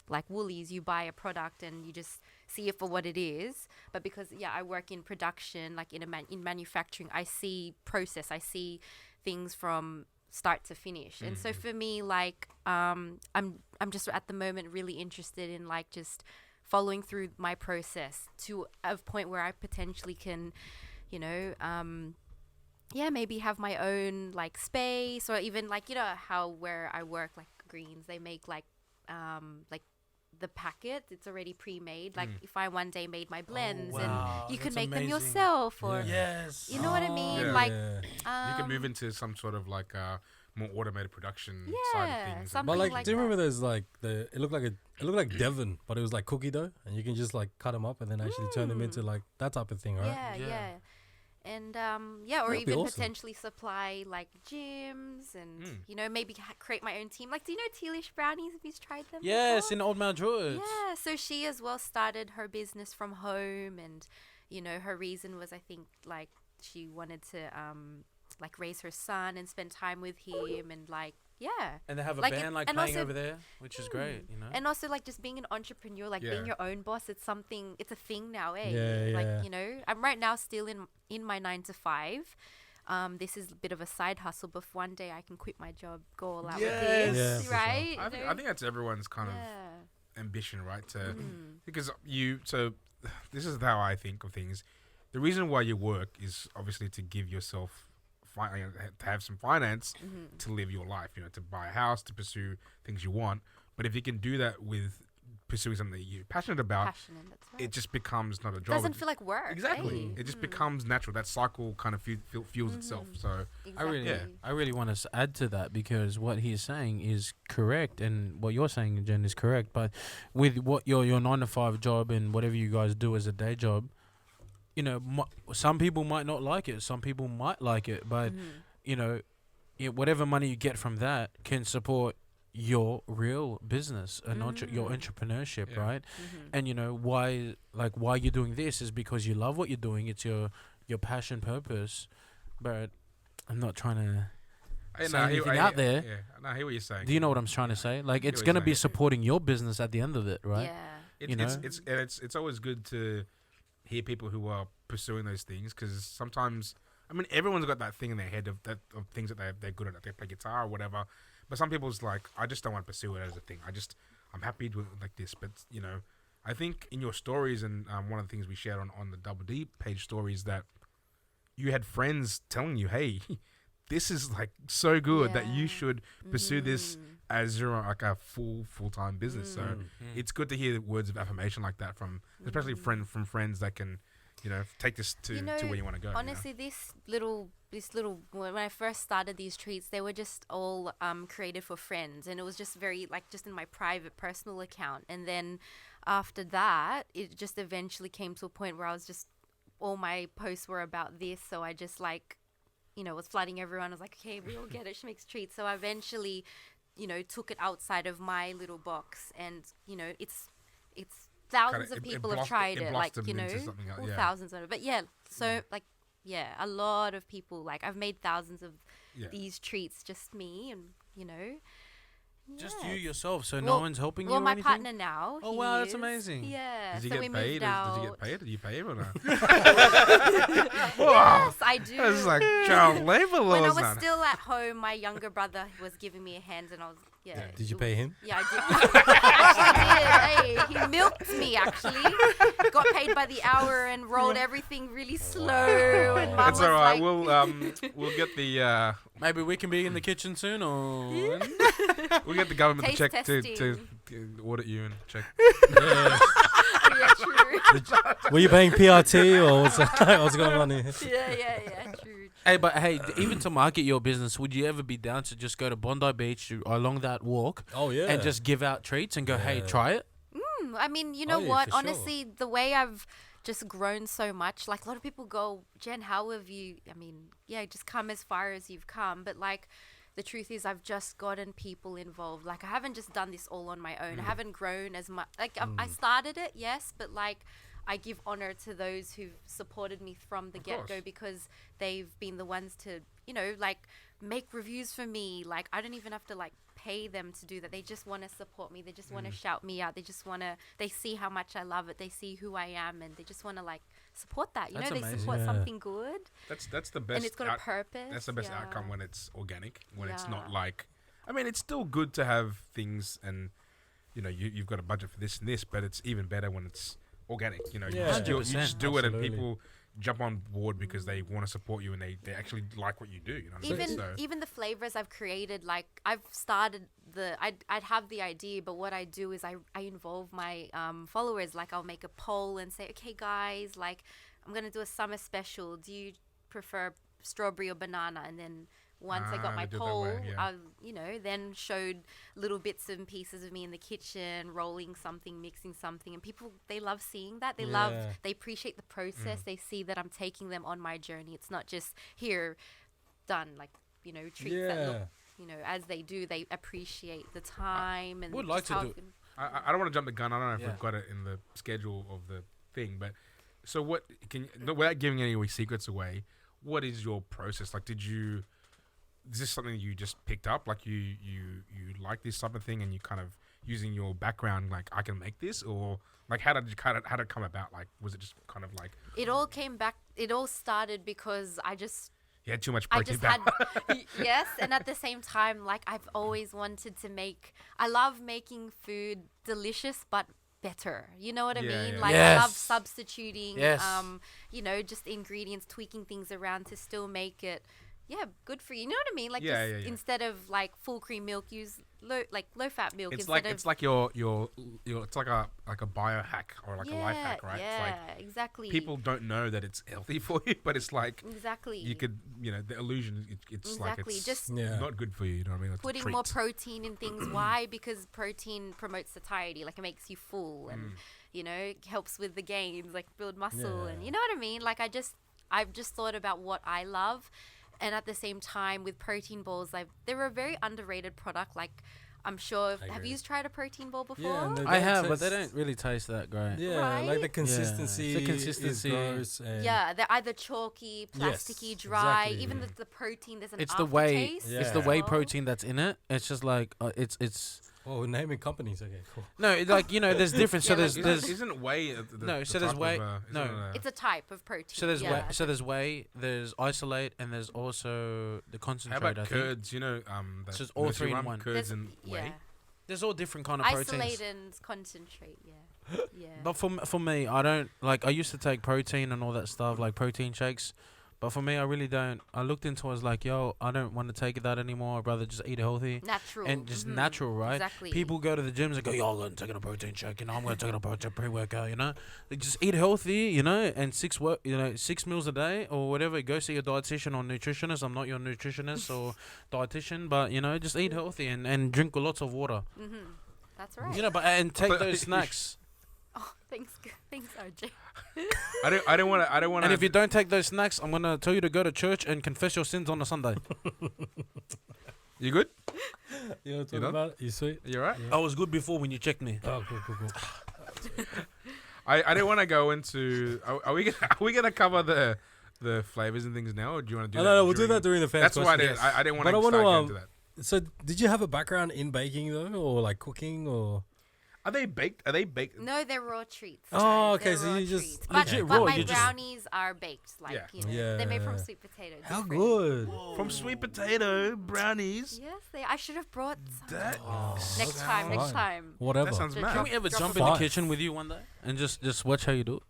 like Woolies, you buy a product and you just see it for what it is. But because I work in production, like in manufacturing, I see process. I see things from start to finish. And so for me, like I'm just at the moment really interested in like just following through my process to a point where I potentially can maybe have my own like space, or even like how where I work, like Greens, they make like the packet, it's already pre-made. Like if I one day made my blends wow, and you can that's make them amazing. yourself, or Yes. you know what I mean? Yeah. Like Yeah. You can move into some sort of like more automated production side Yeah, of things. some- But something like, like do you remember that. those like it looked like Devon, but it was like cookie dough, and you can just like cut them up and then actually turn them into like that type of thing, right? yeah. And or That'd be even awesome. potentially supply like gyms and maybe create my own team. Like, do you know Tealish Brownies? Have you tried them? Yes, before? in Old Mount George. Yeah, so she as well started her business from home, and her reason was, I think, like she wanted to like raise her son and spend time with him, and like And they have a Like, band like and playing also- over there, which is great, you know. and also like just being an entrepreneur, like being Yeah. your own boss. It's a thing now, eh? Yeah, Like yeah. I'm right now still in my 9 to 5. This is a bit of a side hustle, but if one day I can quit my job, go all out with Yes. Yeah, this, for sure. right? I think that's everyone's kind of ambition, right? Because this is how I think of things. The reason why you work is obviously to give yourself to have some finance to live your life, to buy a house, to pursue things you want. But if you can do that with pursuing something that you're passionate about, Passionate. That's right. it just becomes not a job. doesn't feel like work. Exactly. eh? It just becomes natural. That cycle kind of fuels itself. So Exactly. I really want to add to that because what he's saying is correct, and what you're saying, Jen, is correct. But with what your 9 to 5 job and whatever you guys do as a day job, you know, some people might not like it. Some people might like it, but you know, whatever money you get from that can support your real business and your entrepreneurship, right? And you know why you're doing this is because you love what you're doing. It's your passion, purpose. But I'm not trying to say anything out there. Yeah, no, I hear what you're saying. Do you know what I'm trying to say? Like, it's what gonna you're be saying. supporting your business at the end of it, right? Yeah. It's always good to hear people who are pursuing those things, because sometimes, I mean, everyone's got that thing in their head of things that they're good at. Like they play guitar or whatever. But some people's like, I just don't want to pursue it as a thing. I'm happy with like this. But you know, I think in your stories, and one of the things we shared on the Double D page stories, that you had friends telling you, hey, this is like so good that you should pursue this as your like a full-time business. So it's good to hear words of affirmation like that from especially from friends that can, you know, take this to where you want to go. Honestly, this little when I first started these treats, they were just all created for friends, and it was just very like just in my private personal account. And then after that, it just eventually came to a point where I was just, all my posts were about this, so I just like, you know, was flooding everyone. I was like, okay, we all get it. She makes treats. So I eventually, you know, took it outside of my little box, and you know, it's thousands of people have tried it, like, you know, thousands of it. But yeah, so like, yeah, a lot of people, like, I've made thousands of these treats, just me, and you know, just you yourself. So no one's helping you. Well, or my anything? partner now. Oh he wow, that's is. amazing. Yeah. Did you So get we paid? moved out. Did you get paid? Did you pay him or not? Yes, I do. It's like child labor laws. When I was now. still at home, my younger brother was giving me a hand, and I was Did you pay him? Yeah, I did. Actually did. Hey, he milked me. Actually, got paid by the hour and rolled everything really slow. And Mum It's was alright. like, We'll get the Maybe we can be in the kitchen soon, or we'll get the government to Taste check to testing. audit you and check. Yeah. yeah, true. Were you paying PRT or what's going on here? Yeah, true. Hey, but hey, even to market your business, would you ever be down to just go to Bondi Beach along that walk Oh yeah. and just give out treats and go, hey, try it? I mean, you know yeah, what? for sure. Honestly, the way I've just grown so much, like a lot of people go, Jen, how have you, I mean, yeah, just come as far as you've come. But like, the truth is I've just gotten people involved. Like, I haven't just done this all on my own. I haven't grown as much. Like, I started it, yes, but like, I give honor to those who've supported me from the get-go, because they've been the ones to, you know, like, make reviews for me. Like, I don't even have to like pay them to do that. They just want to support me. They just want to shout me out. They just want to, they see how much I love it. They see who I am, and they just want to like support that. You That's know, amazing. they support Yeah. something good, That's the best. and it's got a purpose. That's the best Yeah. outcome when it's organic. When it's not Yeah. like, I mean, it's still good to have things, and you know, you've got a budget for this and this, but it's even better when it's organic. You know, you Yeah. just do it, you 100%. just do it, and Absolutely. people jump on board because they want to support you, and they actually like what you do. You know what I'm saying? Even So, even the flavors I've created, like I've started I'd have the idea, but what I do is I involve my followers. Like, I'll make a poll and say, okay guys, like, I'm gonna do a summer special. Do you prefer strawberry or banana? And then once I got my they do it that poll, way, yeah. I, you know, then showed little bits and pieces of me in the kitchen, rolling something, mixing something, and people, they love seeing that. They Yeah. they appreciate the process. They see that I'm taking them on my journey. It's not just here, done, like, you know, treats that look, Yeah. you know, as they do, they appreciate the time and would like just to how do I've been- I don't want to jump the gun. I don't know if Yeah. we've got it in the schedule of the thing, but so what can without giving any secrets away, what is your process? Like, is this something you just picked up? Like, you like this type of thing, and you kind of using your background, like, I can make this, or like, how did it come about? Like, was it just kind of like It all came back. It all started because you had too much I protein? just had yes, and at the same time, like, I've always wanted to I love making food delicious but better. You know what I Yeah, mean? yeah. Like, I love Yes. substituting Yes. you know, just ingredients, tweaking things around to still make it good for you. You know what I mean? Like Yeah, just yeah. instead of like full cream milk, use low fat milk. It's instead like of, it's like your it's like a biohack or like a life hack, right? Yeah, It's like exactly. people don't know that it's healthy for you, but it's like exactly. you could, the illusion. It's like Exactly, it's just not good for you. You know what I mean? It's a putting more treat. protein in things. Why? Because protein promotes satiety. Like it makes you full, and it helps with the gains, like build muscle, and you know what I mean. Like I've just thought about what I love. And at the same time, with protein balls, like they're a very underrated product. Like, I'm sure. Have you tried a protein ball before? Yeah, and I have, but they don't really taste that great. Yeah, Right? like the consistency. The consistency. Is gross and Yeah, they're either chalky, plasticky, Yes, dry. exactly. Even the protein, there's an It's the whey. aftertaste. Yeah. It's the whey protein that's in it. It's just like it's. Oh, we're naming companies. Okay, cool. No, it's like there's different. So Yeah, there's Isn't whey? No, the so there's type whey- Of, no. isn't it It's a type of protein. so there's yeah. whey, so there's whey, there's isolate, and there's also the how concentrate. about I think. curds? So it's all nursery three in rhyme, one. Curds There's- and whey. yeah. There's all different kind of proteins. Isolate and concentrate. Yeah. Yeah. But for me, I don't like. I used to take protein and all that stuff, like protein shakes. But for me, I really don't. I looked into it, I was like, yo, I don't want to take that anymore. I'd rather just eat healthy Natural. and just Mhm. natural, right? Exactly. People go to the gyms and go, yo, I'm going to take a protein shake, I'm going to take a protein pre-workout, They just eat healthy, and 6 meals a day or whatever. Go see your dietitian or nutritionist. I'm not your nutritionist or dietitian, but, just eat healthy and drink lots of water. That's right. And take But- those snacks. Oh, thanks, RJ. I don't want to. And if you don't take those snacks, I'm going to tell you to go to church and confess your sins on a Sunday. You good? You want to You talk done? about it? You sweet? You alright? I was good before when you checked me. Oh, cool. I don't want to go into. Are we gonna cover the flavors and things now, or do you want to do that? No, we'll do that during the fans. That's why I question. didn't. I didn't want But to I start wanna, getting into that. So, did you have a background in baking though, or like cooking, or? Are they baked? Are they baked? No, they're raw treats. Oh, guys. okay, They're so raw you just treats. legit but raw, my you just- brownies are baked, like Yeah. they're made from Yeah. sweet potato. How different. good! From sweet potato brownies. Yes, I should have brought some. That Next time. fine. Whatever. that sounds Just mad. Can we ever Drop jump it in the off. kitchen with you one day and just watch how you do it?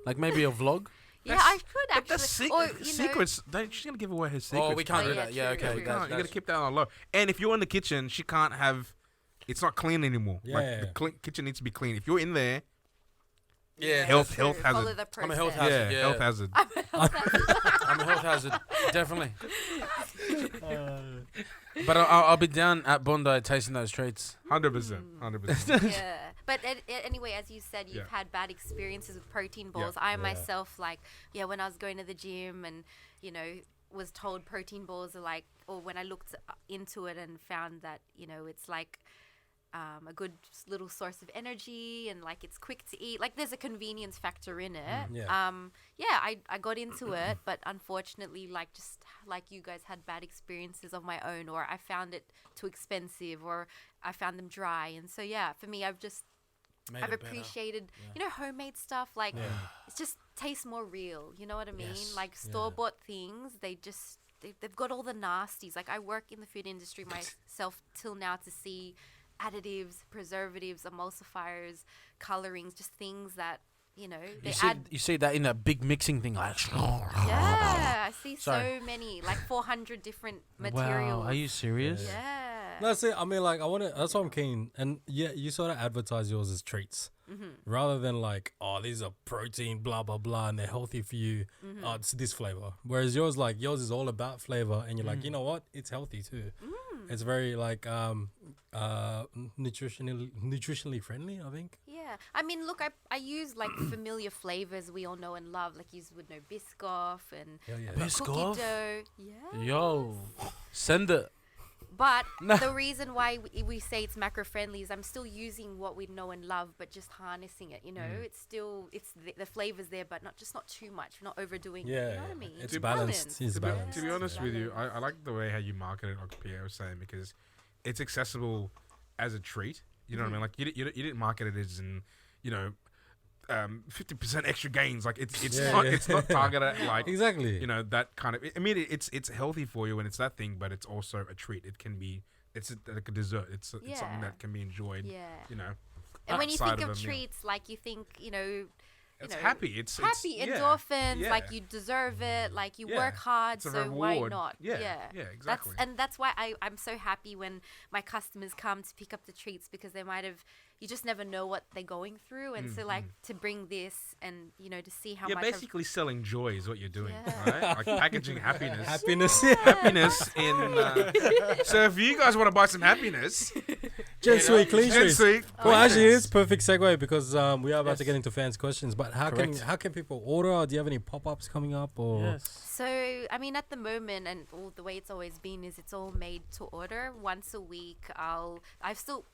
Like maybe a vlog? Yeah, That's- I could But actually. the or, you know, secrets. She's gonna give away her secrets. Oh, we can't Oh, do yeah, that. Yeah, true, okay. true. You gotta keep that on low. And if you're in the kitchen, she can't have. It's not clean anymore. Like Yeah. the kitchen needs to be clean. If you're in there, Yeah, health true, hazard. follow the I'm a health process. hazard. Yeah. health hazard. I'm a health hazard, definitely. But I'll be down at Bondi tasting those treats. 100%. Mm. 100%. Yeah, but anyway, as you said, you've Yeah. had bad experiences with protein balls. Yeah. I myself, when I was going to the gym and was told protein balls are like, or when I looked into it and found that it's like a good little source of energy and like it's quick to eat. Like there's a convenience factor in it. Yeah. I got into it, but unfortunately, just like you guys had bad experiences of my own, or I found it too expensive, or I found them dry. And so for me, I've appreciated homemade stuff. Like it just tastes more real. You know what I mean? Yes. Like store bought things, they've got all the nasties. Like I work in the food industry myself till now to see additives, preservatives, emulsifiers, colorings, just things that they add. You see that in that big mixing thing, like. Yeah, I see Sorry. so many, like 400 different materials. Wow, are you serious? Yeah. No, see, I mean, like, that's why I'm keen. And yeah, you sort of advertise yours as treats rather than like, oh, these are protein, blah, blah, blah, and they're healthy for you. Oh, it's this flavor. Whereas yours is all about flavor. And you're like, you know what? It's healthy too. It's very like nutritionally friendly, I think. Yeah. I mean, look, I use like familiar flavors we all know and love. Like you would know Biscoff and Hell yeah. Biscoff? cookie dough. Yeah. Yo, send it. But the reason why we say it's macro friendly is I'm still using what we know and love, but just harnessing it. It's still the flavors there, but not too much, not overdoing it. You know what I mean? It's balanced. It's balanced. To be honest with you, I like the way how you market it, like Pierre was saying, because it's accessible as a treat. You know what I mean? Like you didn't market it as in 50% extra gains. Like it's not targeted at like Exactly. that kind of. I mean, it's healthy for you and it's that thing, but it's also a treat. It can be. It's like a dessert. It's something that can be enjoyed. Yeah. You know. And when you outside think of of a meal. treats, like you think, It's happy. It's happy yeah, endorphins. yeah. Like you deserve it. Like you Yeah, work hard, it's a so why reward. not? Yeah, exactly. That's why I'm so happy when my customers come to pick up the treats, because they might have. You just never know what they're going through, and so like to bring this and to see how You're much. basically selling joy is what you're doing, Yeah. right? Like packaging happiness. Happiness. Happiness in. So if you guys want to buy some happiness, Gen Sweet Clean Gen Trees. Sweet. Well, actually, it's perfect segue because we are about to Yes. get into fans' questions. But how Correct. can people order? Or do you have any pop-ups coming up? Or So, I mean, at the moment, and the way it's always been is it's all made to order. Once a week,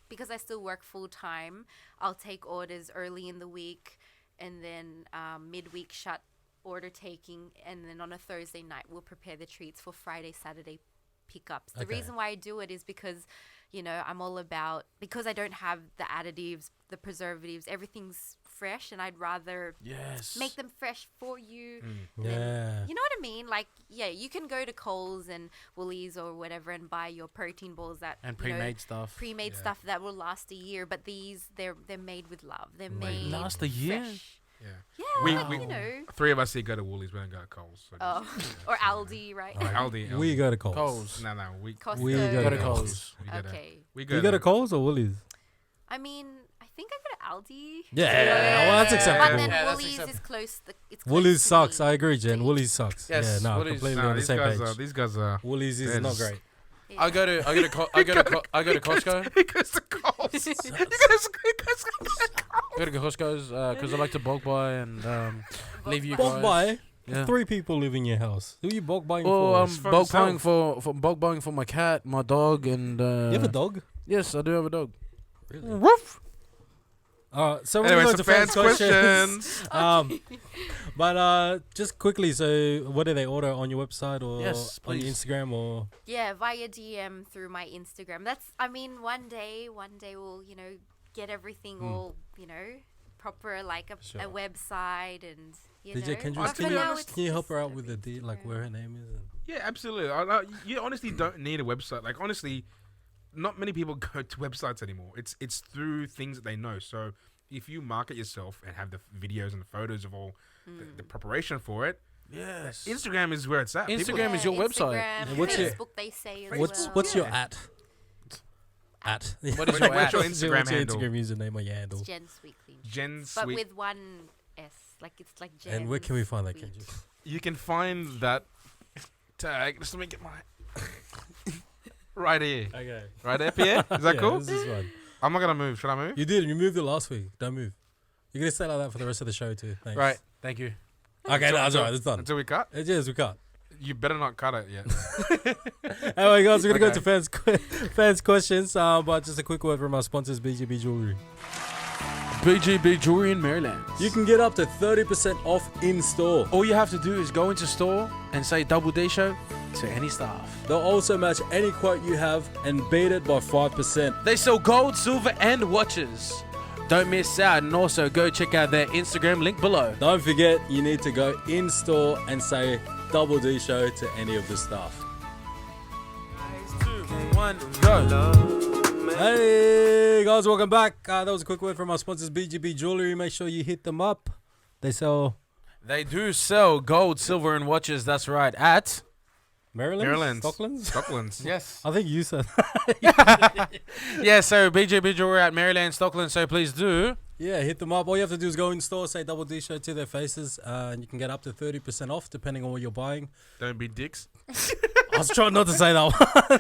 because I still work full time, I'll take orders early in the week, and then midweek shut order taking, and then on a Thursday night, we'll prepare the treats for Friday, Saturday pickups. The Okay. reason why I do it is because, I'm all about, because I don't have the additives, the preservatives, everything's fresh, and I'd rather Yes. make them fresh for you. yeah. You know what I mean? Like, yeah, you can go to Coles and Woolies or whatever and buy your protein balls that And you know, pre-made stuff. pre-made Yeah. stuff that will last a year. But these, they're made with love. They're made Last a year? fresh. Yeah. Yeah, We- like, we- Three of us here go to Woolies. We don't go to Coles. So Oh, or Aldi, right? Aldi. We go to Coles. Coles. No, we Costco. We go Go to to Coles. Coles. We go to. Okay. We go You go to to Coles or Woolies? I mean, I think I go to Aldi. Yeah, well, that's But acceptable. then Yeah, that's Woolies is acceptable. close. It's close Woolies to sucks. me. I agree, Jen. Woolies sucks. Yes, yeah, no, Woolies- completely No, on the these same guys page. are. These guys are. Woolies is they're not just- great. Yeah. I go to Costco. He goes to Coles. he goes to I go to Costco's because I like to bulk buy and leave you Bulk guys. buy. Yeah. 3 people live in your house. Who are you bulk buying Oh, for? I'm for bulk buying himself. for bulk buying for my cat, my dog, and you have a dog? Yes, I do have a dog. Really? Woof. So we're Anyway, going some to fans' questions. questions. But just quickly, so what do they order on your website or Yes, on your please. Instagram or? Yeah, via DM through my Instagram. I mean, one day we'll, get everything all, proper, like Sure. a website and, DJ But Kendrix, for can you- now, it's can you help just her out a with the bit like Instagram. where her name is? And Yeah, absolutely. You honestly don't need a website. Like honestly, not many people go to websites anymore. It's through things that they know. So if you market yourself and have the videos and the photos of all the preparation for it, Yes. Instagram is where it's at. People- Instagram is your website. Instagram, And what's your- Facebook, they say as what's well. what's your Yeah. at? At. What is your What's your at? Instagram What's your handle? Instagram username or your handle? It's Jen Sweet Clean. Jen But Sweet. with one S. Like, it's like Jen. And where can we find that, Sweet. Kendrix? You can find that tag. Just let me get my right here, Okay. right up here. Is that Yeah, cool? This is fun. I'm not gonna move. Should I move? You did. You moved it last week. Don't move. You're gonna stay like that for the rest of the show too. Thanks. Right. Thank you. Okay, no, that's alright. It's done. Until we cut. It is. We cut. You better not cut it yet. Anyway, guys, we're gonna go Okay. to fans questions. But just a quick word from our sponsors, BGB Jewellery. BGB Jewellery in Merrylands. You can get up to 30% off in store. All you have to do is go into store and say Double D Show to any staff. They'll also match any quote you have and beat it by 5%. They sell gold, silver, and watches. Don't miss out, and also go check out their Instagram link below. Don't forget, you need to go in store and say Double D Show to any of the staff. 2, 1, go. Hey guys, welcome back. That was a quick word from our sponsors, BGB Jewellery. Make sure you hit them up. They sell They do sell gold, silver, and watches. That's right. At Merrylands, Merrylands. Stocklands. Stocklands. yes, I think you said. yeah. So BGB Jewellery at Merrylands, Stocklands. So please do. Yeah, hit them up. All you have to do is go in store, say Double D Show to their faces, and you can get up to 30% off depending on what you're buying. Don't be dicks. I was trying not to say that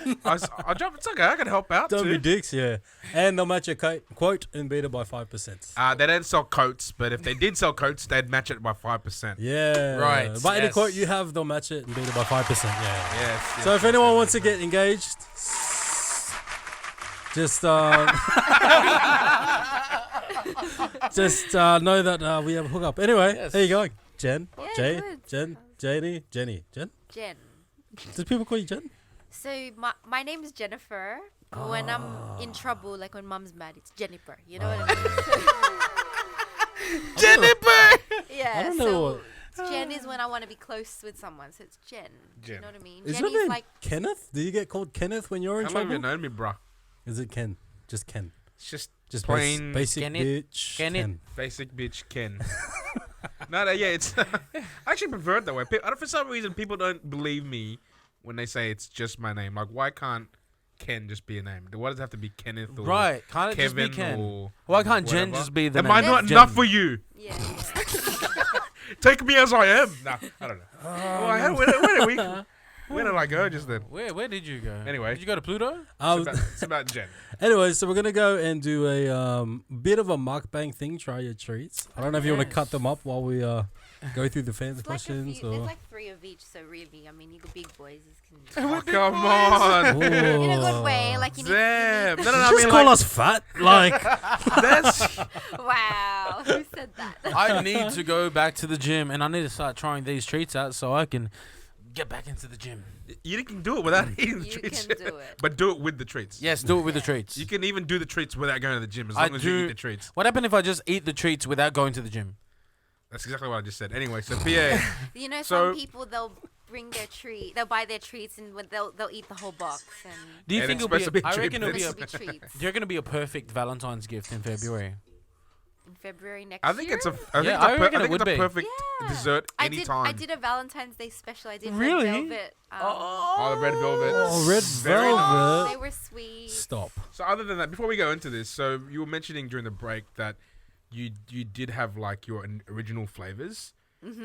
one. I'll drop. It's okay. I can help out Don't too. be dicks, yeah. And they'll match your quote and beat it by 5%. They don't sell coats, but if they did sell coats, they'd match it by 5%. Yeah. Right, But any yes. quote you have, they'll match it and beat it by 5%. Yeah. Yes. So if anyone wants to get engaged, just just know that we have a hookup. Anyway, Yes. there you go. Jen, Yeah, Jay, good. Jen, Jenny, Jen. Jen. Does people call you Jen? So my name is Jennifer. But when I'm in trouble, like when Mum's mad, it's Jennifer. You know what I mean? Jennifer. Yeah. I don't know so what- Jen is when I want to be close with someone. So it's Jen. You Jen. know what I mean? Is your Jenny's name like Kenneth? Do you get called Kenneth when you're in How long have you trouble? known me, bruh? Is it Ken? Just Ken. It's just Just plain basic Kenneth. bitch. Kenneth. Ken. basic bitch Ken. No, yeah, it's. I actually prefer it that way. For some reason, people don't believe me when they say it's just my name. Like, why can't Ken just be a name? Why does it have to be Kenneth or Right? Can't it just Kevin be Ken? or Why can't Jen whatever? just be the Am name? I not Jen. enough for you? Yeah. Take me as I am. Nah, I don't know. Where did I go just then? Where did you go? Anyway. Did you go to Pluto? It's about Jen. Anyway, so we're gonna go and do a bit of a mukbang thing. Try your treats. I don't know if you want to cut them up while we go through the fan It's like questions there's or. like 3 of each, so really, I mean, you got big boys. You can Oh, come on. in a good way, like you need. Damn. You No, need I Just mean, call like, us fat, like. that's wow, who said that? I need to go back to the gym and I need to start trying these treats out so I can get back into the gym. you can do it without eating the You treats. can do it. But do it with the treats. Yes, do it with the treats. You can even do the treats without going to the gym as I long as you do- eat the treats. What happened if I just eat the treats without going to the gym? That's exactly what I just said. Anyway, so Pierre, You know, So- some people they'll bring their treat, they'll buy their treats, and they'll eat the whole box. And Do you And think it's it'll be? supposed to be I cheap, reckon it'll be. it'll A, be treats do you reckon it'll be a perfect Valentine's gift in February? in February next I year. think it's a. Yeah, I reckon it think would it's a be. perfect Yeah. dessert I anytime. did a Valentine's Day special. I did Really? red velvet. Oh, the red velvet. Oh, red Very velvet. They were sweet. Stop. So other than that, before we go into this, so you were mentioning during the break that you did have like your original flavors.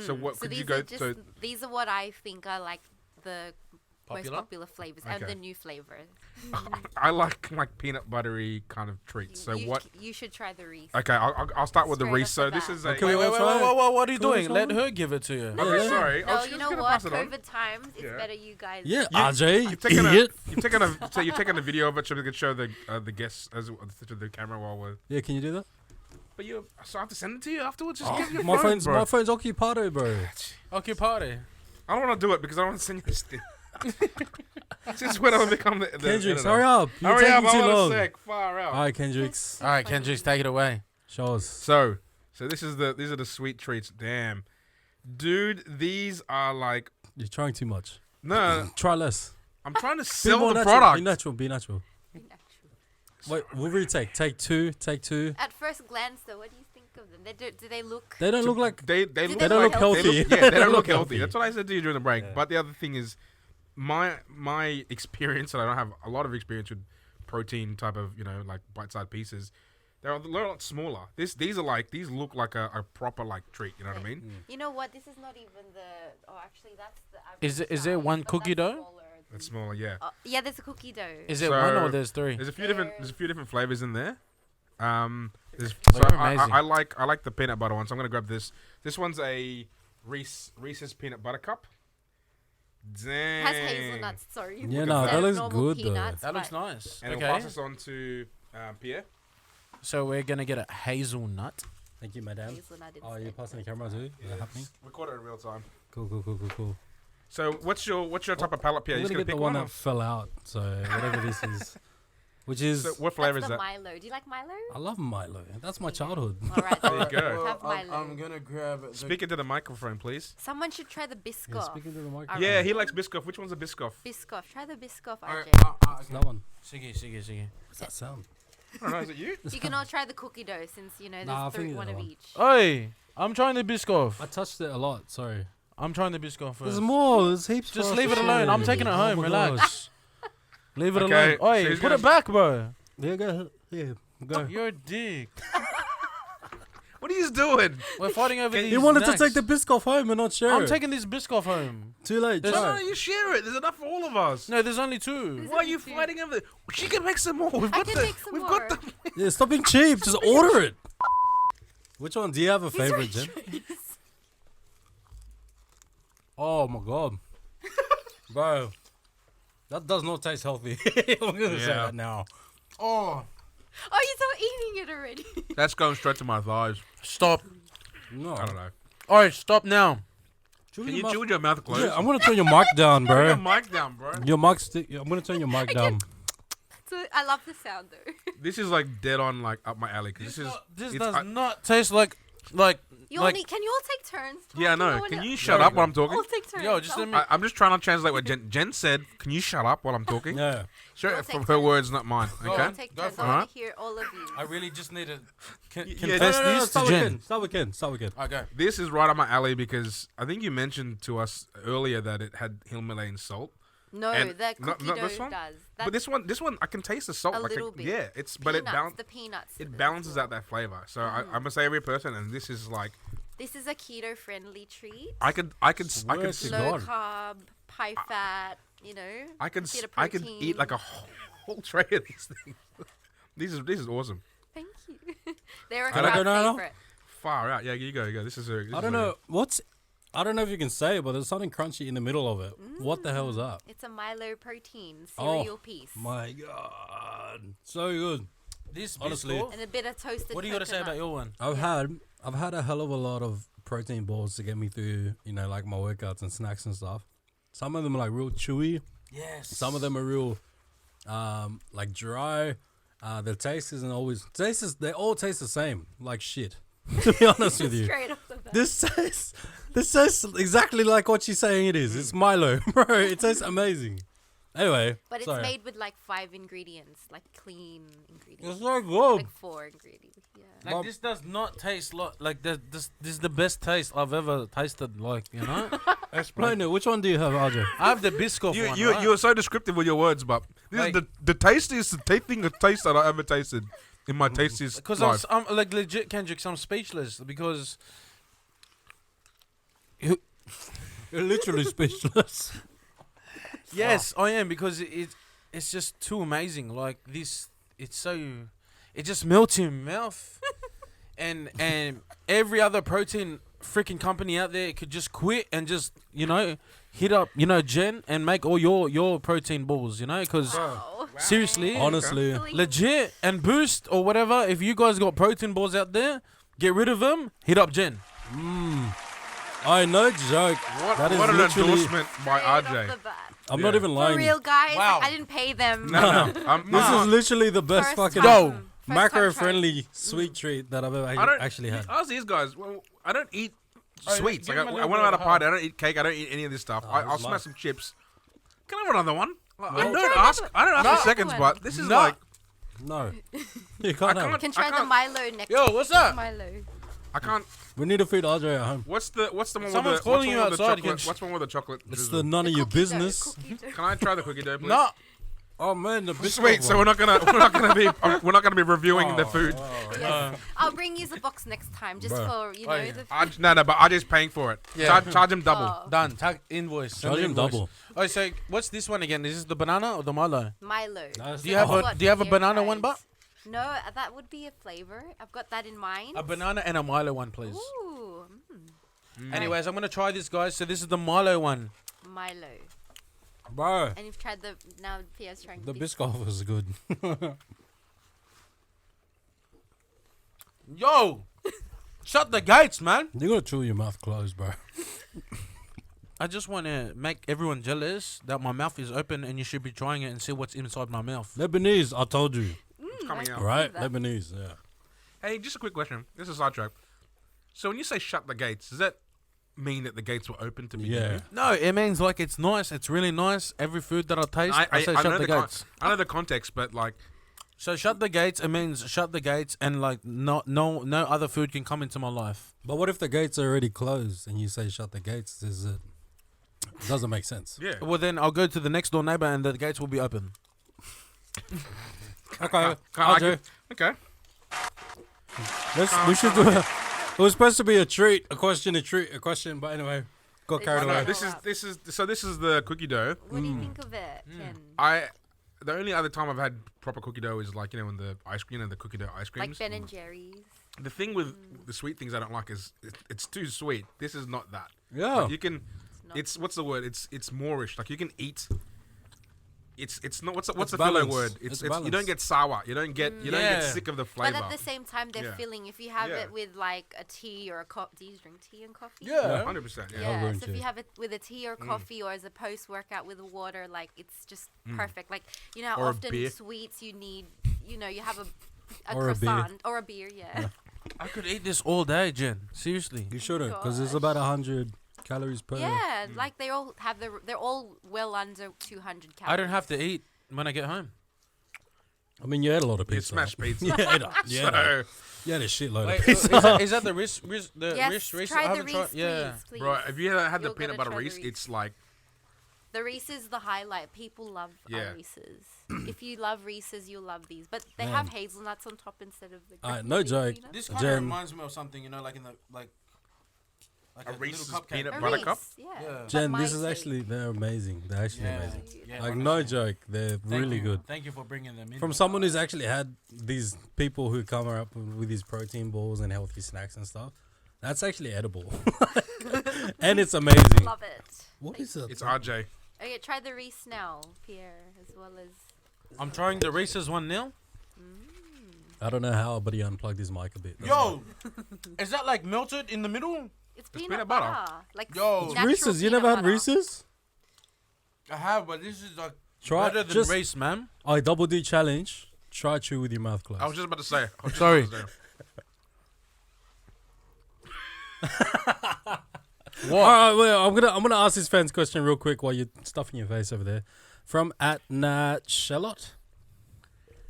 So what So could these you go? are just So these are what I think are like the most Popular? popular flavors and Okay. the new flavors. I like peanut buttery kind of treats. So you, what? You should try the Reese. Okay, I'll start with the Straight Reese. off So the this bat. is a. Okay, Wait, wait, wait, try wait, it. what are you Can we doing? try Let it? her give it to you. I'm very Yeah. sorry. I No, was you just know gonna what? pass it on. COVID times, it's Yeah. better you guys. Yeah, RJ, You've taken eat it. you've taken a video of it so we could show the guests to the camera while we're. Yeah, can you do that? But so I have to send it to you afterwards. Just give me your My phone, bro. my phone's occupado, bro. Okay, party. I don't want to do it because I don't want to send you this thing. Since when I become the Kendrix, editor? hurry up! You're Hurry up! taking I too want long. a sec. Far out. All right, Kendrix, All right, Kendrix, take it away. show us. So these are the sweet treats. Damn, dude, these are like You're trying too much. no. Try less. I'm trying to Be sell more the natural. product. Be natural. Be natural. Wait, we'll retake. Take two. Take two. At first glance, though, what do you think of them? Do they look? They don't look like. They They look don't like, look healthy. yeah, they don't look healthy. That's what I said to you during the break. Yeah. But the other thing is, my experience, and I don't have a lot of experience with protein type of like bite-sized pieces. They're a lot smaller. These look like a proper like treat. You know what I mean? You know what? This is not even the. Oh, actually, that's the. Is there average one size, but cookie that's dough? smaller That's than- smaller. Yeah. Yeah, there's a cookie dough. Is it So- one or there's three? There's a few different flavors in there. So They're amazing. I like the peanut butter one. So I'm gonna grab this. This one's a Reese's peanut butter cup. Dang. Has hazelnuts. Sorry. Yeah, no, instead that of looks normal good, though. peanuts, That looks but nice. And Okay. we'll pass this on to Pierre. So we're gonna get a hazelnut. Thank you, madam. hazelnut Oh, you're instead. passing the camera too? Is that happening? Record it in real time. Cool. So what's your type of palate, Pierre? I'm You gonna just get gonna the pick one one. that fell out. So whatever this is, which is So what flavor That's is the that? Milo. Do you like Milo? I love Milo. That's my childhood. All right. There you then. go. Have Milo. gonna grab. Speak into the microphone, please. Someone should try the Yeah, Biscoff. speaking to the mic. Alright. Yeah, he likes Biscoff. Which one's a Biscoff? Biscoff. Try the Biscoff, Alright, RJ. That one. Sige. What's that sound? I don't know. Is it you? You can all try the cookie dough since there's Nah, I think one that of one. each. Oi, I'm trying the Biscoff. I touched it a lot. Sorry. I'm trying the Biscoff There's first. more. There's heaps. Just for leave it us. alone. I'm taking it Oh home. my Relax. gosh. Leave it Okay, alone. so Oi, he's put gonna it back, bro. Yeah, go. Yeah, go. You're a dick. What are you doing? We're fighting over these. He wanted to snacks. take the Biscoff home and not share I'm it. taking this Biscoff home. Too late. There's- No, Try. you share it. There's enough for all of us. No, there's only two. There's Why are only you two. fighting over? She can make some more. We've I got can the. make some We've more. got the. Yeah, stop being cheap. Just order it. Which one? Do you have a favorite, Jen? Oh my god, bro, that does not taste healthy. I'm gonna say Yeah. that now. Oh, Oh, you're still eating it already. That's going straight to my thighs. stop. No, I don't know. All right, stop now. Can you chew with your mouth closed? Yeah, I'm gonna turn your mic down, Turn your bro. mic down, bro. Your mic stick. I'm gonna turn your mic down. So I love the sound though. This is like dead on like up my alley. 'Cause this is This it's- does I- not taste like Like, You like, only can you all take turns? Yeah, I talking, know. or Can no? you shut up while I'm talking? All take turns. yo, just let me. I'm just trying to translate what Jen said. Can you shut up while I'm talking? Yeah. Sure, We'll from take her turns. words, not mine. Go Okay. on. Take Go turns. for I it. want to hear all of you. I really just need to Yeah, confess No, this to start with Jen. Ken. Start with Ken. Start with Ken. Okay. This is right up my alley because I think you mentioned to us earlier that it had Himalayan salt. No, And the not cookie this dough one? does. But this one, I can taste the salt. A like little bit. Yeah, but peanuts, the peanuts. it balances out that flavor. So I'm gonna say every person, and this is like This is a keto friendly treat. I could Swear to Low God. carb, high fat. You know. I could bit of I could eat protein. like a whole tray of these things. This is awesome. Thank you. They're a Can I go crowd now? favorite. Far out. Yeah, you go. This is a. I don't know I don't know if you can say it, but there's something crunchy in the middle of it. What the hell is that? It's a Milo protein Oh, cereal piece. My God, so good. This Honestly. biscuit. And a bit of toasted. What do you got to say about coconut. your one? I've had a hell of a lot of protein balls to get me through, like my workouts and snacks and stuff. Some of them are like real chewy. Yes. Some of them are real, like dry. The taste isn't always. They all taste the same, like shit. To be honest with you, Straight off the bat. this tastes exactly like what she's saying it is. It's Milo, bro. It tastes amazing. Anyway, But it's sorry. made with like 5 ingredients, like clean ingredients. It's so good. Like 4 ingredients. Yeah. Like this does not taste like this is the best taste I've ever tasted. Like Explain it. Which one do you have, RJ? I have the Biscoff one. You right? are so descriptive with your words, but this Like- is the tastiest taste that I ever tasted in my tastiest Because life. I'm like legit, Kendrix. I'm speechless because You're literally speechless. yes, I am because it's just too amazing. Like this, it just melts in your mouth, and every other protein freaking company out there could just quit and just hit up Jen and make all your protein balls. Because Wow. seriously, Honestly, Really? legit and Boost or whatever. If you guys got protein balls out there, get rid of them. Hit up Jen. I no joke. What That is an literally- endorsement by Straight off RJ. the bat. I'm not Yeah. even For lying. real, guys. Wow. I didn't pay them. No. This is literally the best First fucking time. Yo, First time macro-friendly sweet treat that I've ever I don't actually had. Ask these guys. Well, I don't eat Oh, sweets. give Like him a I little went bit out of a party. I don't eat cake. I don't eat any of this stuff. Oh, I'll that's smash life. some chips. Can I have another one? I try don't ask. another- I don't No. ask for seconds, but this is like No, you can't have can't- it. Can try I the can't- Milo next. Yo, what's up? Milo. I can't. We need to feed RJ at home. What's the one Someone's with the calling you what's one with the outside, chocolate? Ken. What's one with the chocolate? It's drizzle? the none of your Cookie dough, business. cookie dough. Can I try the cookie dough, please? No. Oh man, the biscuit Sweet. So we're not gonna be reviewing the food. Yes. I'll bring you the box next time, just Bruh. for Oh, yeah. the. No, but RJ's paying for it. Yeah. Charge him double. Oh, Done. Tag invoice. Send Charge him invoice. double. Oh, so what's this one again? Is this the banana or the Milo? Milo. Nice. Do you have That's a what Do you have a beer banana one, fries. but No, that would be a flavor. I've got that in mind. a banana and a Milo one, please. Ooh, Anyways, I'm gonna try this, guys. So this is the Milo one. Milo. Bro, And you've tried the now Pia's trying the bis- biscoff was good. Yo, shut the gates, man. You gotta chew your mouth closed, bro. I just want to make everyone jealous that my mouth is open, and you should be trying it and see what's inside my mouth. Lebanese, I told you. It's coming I out. can Right? see that. Lebanese, yeah. Hey, just a quick question. This is sidetrack. So when you say shut the gates, does that mean that the gates were open to begin Yeah. with? No, it means like it's nice. It's really nice. Every food that I taste, I say I shut know the con- gates. I know the context, but like, So shut the gates. It means shut the gates, and like no other food can come into my life. But what if the gates are already closed and you say shut the gates? It doesn't make sense. yeah. Well, then I'll go to the next door neighbor, and the gates will be open. Okay, Can't argue. RJ, Okay. we should do it. It was supposed to be a treat, a question, but anyway, got They carried just No, away. go this up. is the cookie dough. What do you think of it, Ken? The only other time I've had proper cookie dough is like in the ice cream, the cookie dough ice creams. Like Ben and Jerry's. The thing with the sweet things I don't like is it's too sweet. This is not that. Yeah. Like you can, not- it's what's the word? It's moreish. Like you can eat. It's not what's It's the filler balanced. word? It's you don't balanced. get sour. You don't get Yeah. sick of the But flavor. at the same time, they're Yeah. filling. If you have Yeah. it with like a tea or a coffee, do you drink tea and coffee? Yeah. 100%. Yeah. Yeah, green so if tea. you have it with a tea or coffee or as a post workout with water, like it's just perfect. Like you know, how Or a often beer. sweets you need, you have a Or a beer. croissant or a beer, yeah. I could eat this all day, Jen. Seriously. You shouldn't, because it's gosh. about 100 calories per. Yeah, like they all have they're all well under 200 calories. I don't have to eat when I get home. I mean, you had a lot of You pizza. smash pizza. yeah, So, you had a shitload Wait, of pizza. is that the Reese? The Yes, Reese? try I the haven't Reese, tried. Yeah. please. bro, if you ever had the You're peanut gonna butter try the Reese, Reese. it's like The Reese is the highlight. People love Yeah. Reese's. If you love Reese's, you'll love these. But they Man. have hazelnuts on top instead of the. No joke. peanuts. This kind of Jen- reminds me of something, like in the like a Reese's peanut A butter Reese, cup. yeah. Yeah. But Jen, my this is cake- actually, they're amazing. They're actually amazing. Yeah, Like, honestly. no joke. They're Thank really you. good. Thank you for bringing them in. From someone who's actually had these people who come up with these protein balls and healthy snacks and stuff, that's actually edible. And it's amazing. Love it. What is it? It's RJ. Okay, try the Reese now, Pierre, as well as. I'm trying the Reese's 1-0. I don't know how, but he unplugged his mic a bit. Yo, is that like melted in the middle? It's peanut peanut butter. butter. Like Yo. It's natural Reese's. You peanut never had butter. Reese's? I have, but this is like Try better than just Reese, man. Double D challenge. Try chew with your mouth closed. I was just about to say. Sorry. All right, well, I'm gonna ask this fan's question real quick while you're stuffing your face over there. From @NatCharlotte.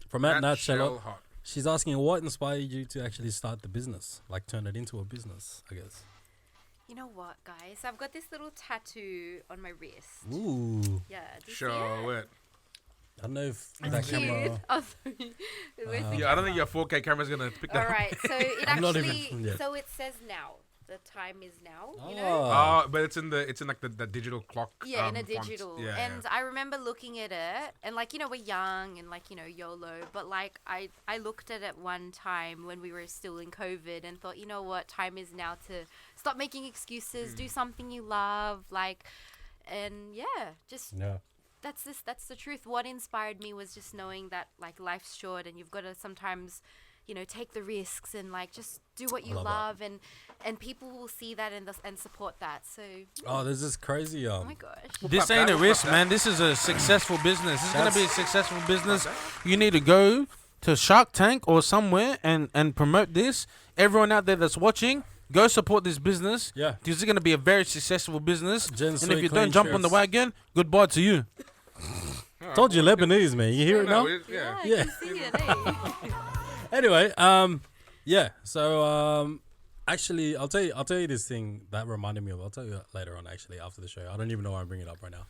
From @NatCharlotte. She's asking what inspired you to actually start the business, like turn it into a business, I guess. You know what, guys? I've got this little tattoo on my wrist. Ooh, Yeah. Do you see Show it? it. I don't know if It's that cute. camera. Oh, sorry. Where's the Yeah, I don't think your 4K camera's gonna pick that All up. right, so it I'm not actually, even- yeah. so it says now. The time is now. You know. Oh, Oh, but it's in like the digital clock. Yeah, in a font. digital. Yeah. And I remember looking at it, and like, you know, we're young and like, you know, YOLO, but like I looked at it one time when we were still in COVID and thought, you know what, time is now to stop making excuses, do something you love, like, and yeah, just yeah. that's the truth. What inspired me was just knowing that like life's short and you've got to sometimes, you know, take the risks and like just do what you love love and people will see that and support that. So Oh, there's this crazy oh my gosh. This ain't a risk, man. This is a successful business. This is gonna be a successful business. You need to go to Shark Tank or somewhere and promote this. Everyone out there that's watching, go support this business. Yeah. This is gonna be a very successful business. Jen And Sweet if you Clean don't jump on the Shirts. wagon, goodbye to you. Told you Lebanese, man. You hear it now? Yeah. I Yeah. can see it, eh? Anyway, yeah. So, actually, I'll tell you this thing that reminded me of. I'll tell you later on. Actually, after the show, I don't even know why I'm bringing it up right now.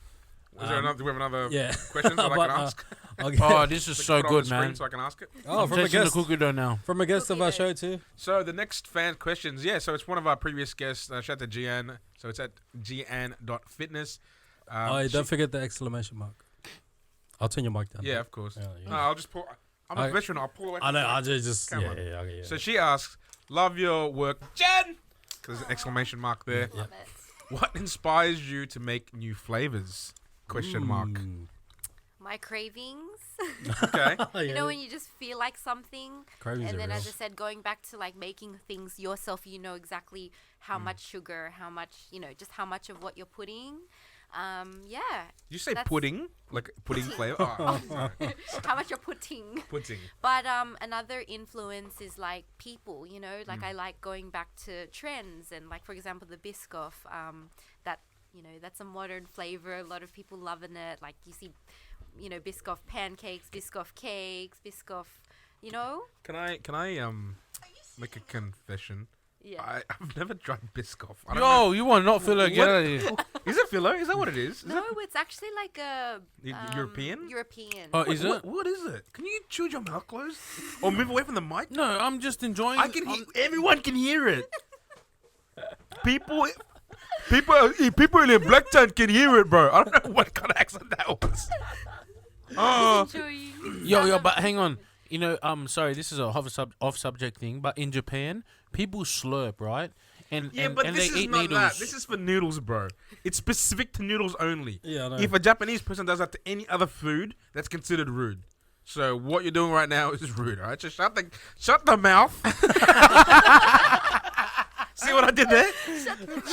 Is there another? Do we have another Yeah. question that I But, can ask? I'll get, Oh, this is so Put it on the good, screen man. So I can ask it. oh, from a Tasting the guest, cookie dough now. from a guest of our Cookie show too. So the next fan questions, yeah. So it's one of our previous guests. Shout out to Gian. So it's at gian.fitness. Oh, don't forget the exclamation mark. I'll turn your mic down. Yeah, of course. Yeah, yeah. No, I'll just pull. I'm a I- veteran. I'll pull away. I know. from I the just Come yeah, on. yeah, okay, yeah. So she asks, "Love your work, Jen." There's an exclamation mark there. Yeah. Love it. What inspires you to make new flavors? Question mark. Mm. My cravings. Okay. Oh, You yeah. know when you just feel like something, Cravings and are then real. as I said, going back to like making things yourself, you know exactly how much sugar, how much, you know, just how much of what you're putting. Yeah, You say That's- pudding, like pudding flavor. Oh, sorry. how much you're putting. Pudding. But another influence is like people, you know, like I like going back to trends and like for example the Biscoff, that you know that's a modern flavor. A lot of people loving it. Like you see, you know, Biscoff pancakes, Biscoff cakes, Biscoff, you know. Can I make a confession? Yeah. I've never tried Biscoff. I don't Yo, you want not filler? Get What? out of here. know. Is it filler? Is that what it is? Is No, it it's actually like a European? European. Oh, is it? What is it? Can you chew with your mouth closed or move away from the mic? No, I'm just enjoying. I can. Everyone can hear it. People in Blacktown can hear it, bro. I don't know what kind of accent that was. Oh, Enjoying. Yo, but hang on. You know, sorry, this is a off subject thing, but in Japan, people slurp, right? And yeah, and, but and this they is eat not needles. that. This is for noodles, bro. It's specific to noodles only. Yeah, I know. If a Japanese person does that to any other food, that's considered rude. So what you're doing right now is rude, all right? So shut the mouth. See what I did there?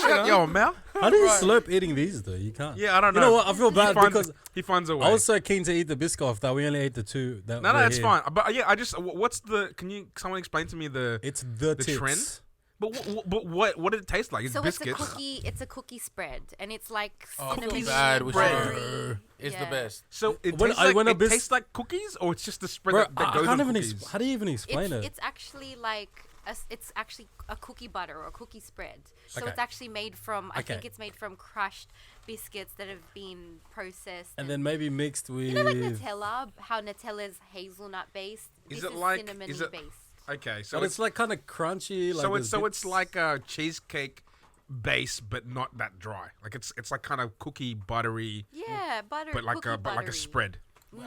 Shut your mouth. How do you slurp eating these though? You can't. Yeah, I don't know. You know what? I feel bad because he finds a way. I was so keen to eat the Biscoff that we only ate the two. That no, were that's here. fine. But yeah, I just what's the? Can someone explain to me the It's the tits. trend? But what did it taste like? It's So biscuits. it's a cookie spread, and it's like Cookie cinnamon bad with buttery. It's the Yeah. best. So it When tastes I- like when a it tastes like cookies, or it's just the spread Bro, that I goes can't with even. cookies. How do you even explain it? It's actually like it's actually a cookie butter or a cookie spread. So Okay. it's actually made from. I think Okay. it's made from crushed biscuits that have been processed. And then maybe mixed with. you know, like Nutella, how Nutella's hazelnut based. Is This it like- cinnamon is it- based? Okay, so But it's like kind of crunchy. Like it's like a cheesecake base, but not that dry. Like it's like kind of cookie buttery, Yeah, butter. but like cookie a buttery. spread.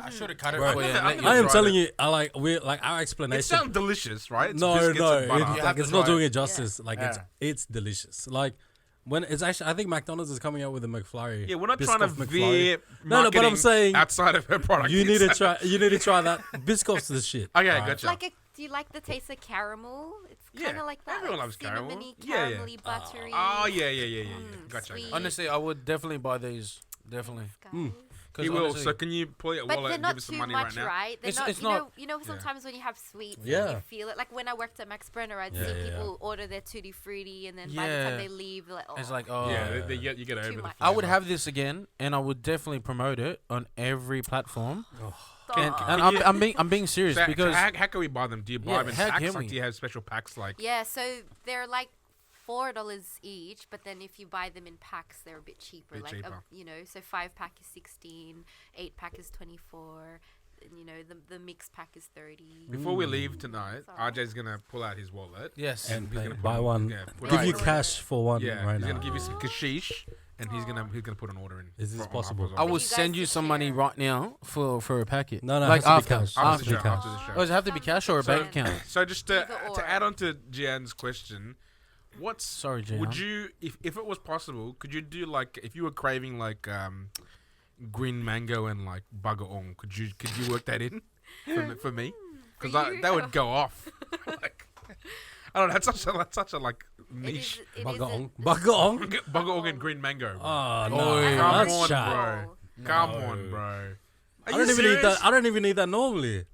I should have cut it Right. for you. I've and let never you I am tried telling it. you, our It explanation. sounds delicious, right? It's No, biscuits no, and butter. You have to it's not try doing it. it justice. Like Yeah. it's delicious. Like when it's actually, I think McDonald's is coming out with a McFlurry. Yeah, we're not trying to Biscoff veer No, no, but I'm marketing saying outside of her product. You need to It's- try. You need to try that. Biscoff's the shit. Okay, Alright. gotcha. Like do you like the taste of caramel? It's Yeah, kind of like that. everyone like loves caramel. cinnamony, Yeah, yeah. caramelly, buttery. Oh yeah. Gotcha. sweet. Honestly, I would definitely buy these. Definitely. Guys. He will. honestly- So can you pull your But wallet they're and not give us some too money much, right now? right? They're It's- not. it's you know, not- you know, sometimes when you have sweets, Yeah. you feel it. Like when I worked at Max Brenner, I'd Yeah, see yeah. people order their tutti frutti, and then by the Yeah. time they leave, they're like, oh, It's like, oh. Yeah, you get over the. much. I would flavour. have this again, and I would definitely promote it on every platform. And, "Oh." and I'm being serious So, because how can we buy them? Do you buy Yeah, them in how packs? can Like, we? do you have special packs? Like, Yeah, so they're like $4 each, but then if you buy them in packs, they're a bit cheaper. Bit like cheaper. so 5-pack is 16, 8-pack is 24, and the mix pack is 30. before we leave tonight, Sorry. RJ's gonna pull out his wallet. yes, And He's gonna put buy an- one. yeah, put Give an you order in. cash for one Yeah, right he's now. gonna give you some kashish, and he's gonna put an order in. Is this for- on possible? Apple's I order. will you guys send you to some money share. right now for a packet. No, no, like it has to be after. cash. After Has to the be show. cash. After the show. Oh, does it have to be cash or a So- bank account? So just Either or. to add on to Jian's question, what's Sorry, Jian. would you if it was possible, could you do like if you were craving like green mango and like bagaong, could you work that in for me? For Because you? that would go off. Like, I don't know. That's such a like niche. Bagaong. Bagaong. Bagaong and green mango. Bro. Oh no, Oi. Come that's on, shy. bro. Come No. on, bro. Are I you don't even serious? need that. I don't even need that normally.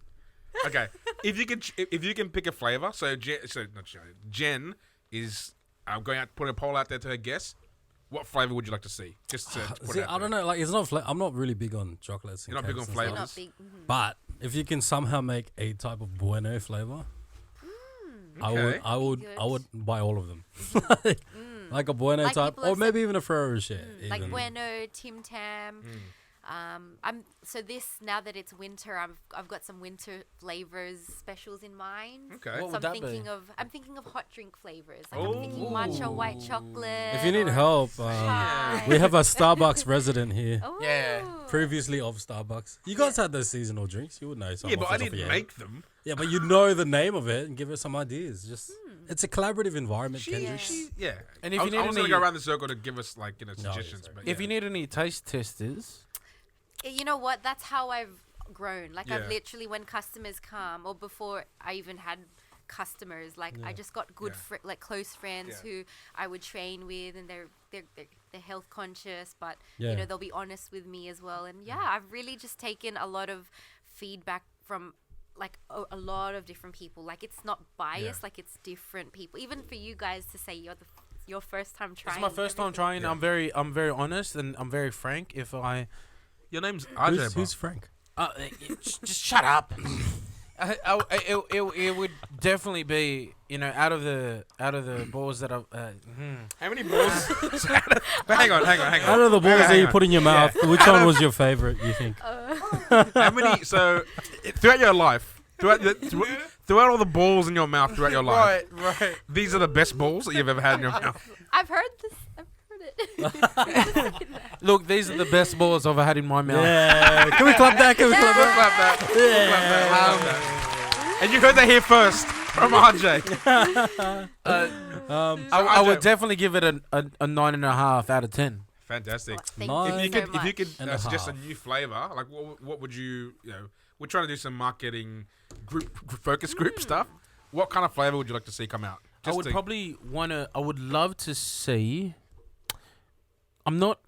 Okay, if you can pick a flavor, so Jen is going out put a poll out there to her guess. What flavor would you like to see? Just to put See, it out I don't there. know. Like, it's not. I'm not really big on chocolates. and You're not big cakes on and You're stuff. flavors? not big. But if you can somehow make a type of bueno flavor, I Okay. would Good. buy all of them. Like a bueno Like type, people or have maybe even a Ferrero Rocher. Like even. Bueno, Tim Tam. Now that it's winter, I've got some winter flavors specials in mind. Okay. What So would I'm that be? thinking of hot drink flavors. Like I'm thinking matcha white chocolate. If you need or help, chai. we have a Starbucks resident here. Oh. Yeah. Previously of Starbucks. You guys had those seasonal drinks. You would know some. Yeah, but off I the top of didn't your head. make them. Yeah, but you know the name of it and give us some ideas. Just it's a collaborative environment, She, Kendrix. yeah. And if I you was, need I was gonna any- go around the circle to give us like No, suggestions, sorry. but If yeah. you need any taste testers, You know what? That's how I've grown. Like Yeah. I've literally, when customers come, or before I even had customers, like I just got good, Yeah. like close friends Yeah. who I would train with, and they're health conscious, but Yeah. they'll be honest with me as well. And yeah, I've really just taken a lot of feedback from like a lot of different people. Like it's not biased, like it's different people. Even for you guys to say your first time trying. it's my first time everything. trying. I'm very honest and I'm very frank. If I Your name's RJ. Who's Frank? just shut up. It would definitely be out of the balls that I've. How many balls? hang on. Out of the balls that you put in your mouth, which one was your favorite? You think? How many? So throughout your life, throughout all the balls in your mouth throughout your life, right. these are the best balls that you've ever had in your mouth. I've heard this. I've heard it. Look, these are the best balls I've had in my mouth. Yeah. Can we clap that? Can we clap that? Clap that. Clap that. And you heard that here first from RJ. I would definitely give it a 9.5 out of 10. Fantastic. Thank Nine. you If so you much. could And a suggest a half. new flavor, like what would you we're trying to do some marketing focus group stuff. What kind of flavor would you like to see come out? I would probably wanna. I would love to see. I'm not.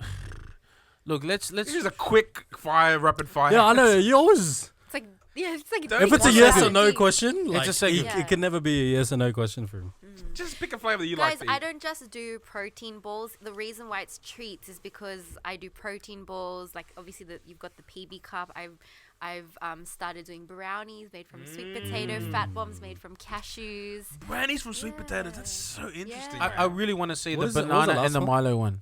Look, let's. This is a quick fire, rapid fire. Yeah, I know. You always. It's like it's like If it's a yes or no question, like, a segment. Yeah. it can never be a yes or no question for him. Just pick a flavor that you Guys, like. I don't just do protein balls. The reason why it's treats is because I do protein balls. Like obviously, you've got the PB cup. I've started doing brownies made from sweet potato, fat bombs made from cashews. Brownies from sweet potatoes. That's so interesting. Yeah. I really want to see What the is it- what was the banana last and the one? Milo one.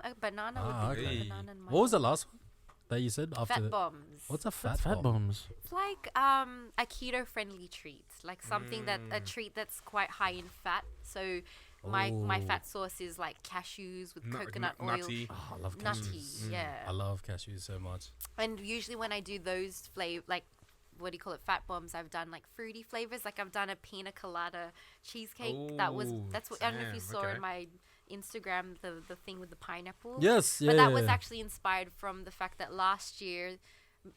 A banana Ah, would be okay. good. Banana and What was the last one that you said after? fat bombs? What's a fat Fat bomb? bombs. It's like a keto friendly treat, like something a treat that's quite high in fat. So my Oh. fat source is like cashews with coconut oil. Nutty. Oh, I love cashews. Nutty, yeah. I love cashews so much. And usually when I do those like what do you call it, fat bombs, I've done like fruity flavors. Like I've done a pina colada cheesecake. That's what I don't know if you Damn, saw okay. in my Instagram the thing with the pineapple. Yes, yeah. But that was actually inspired from the fact that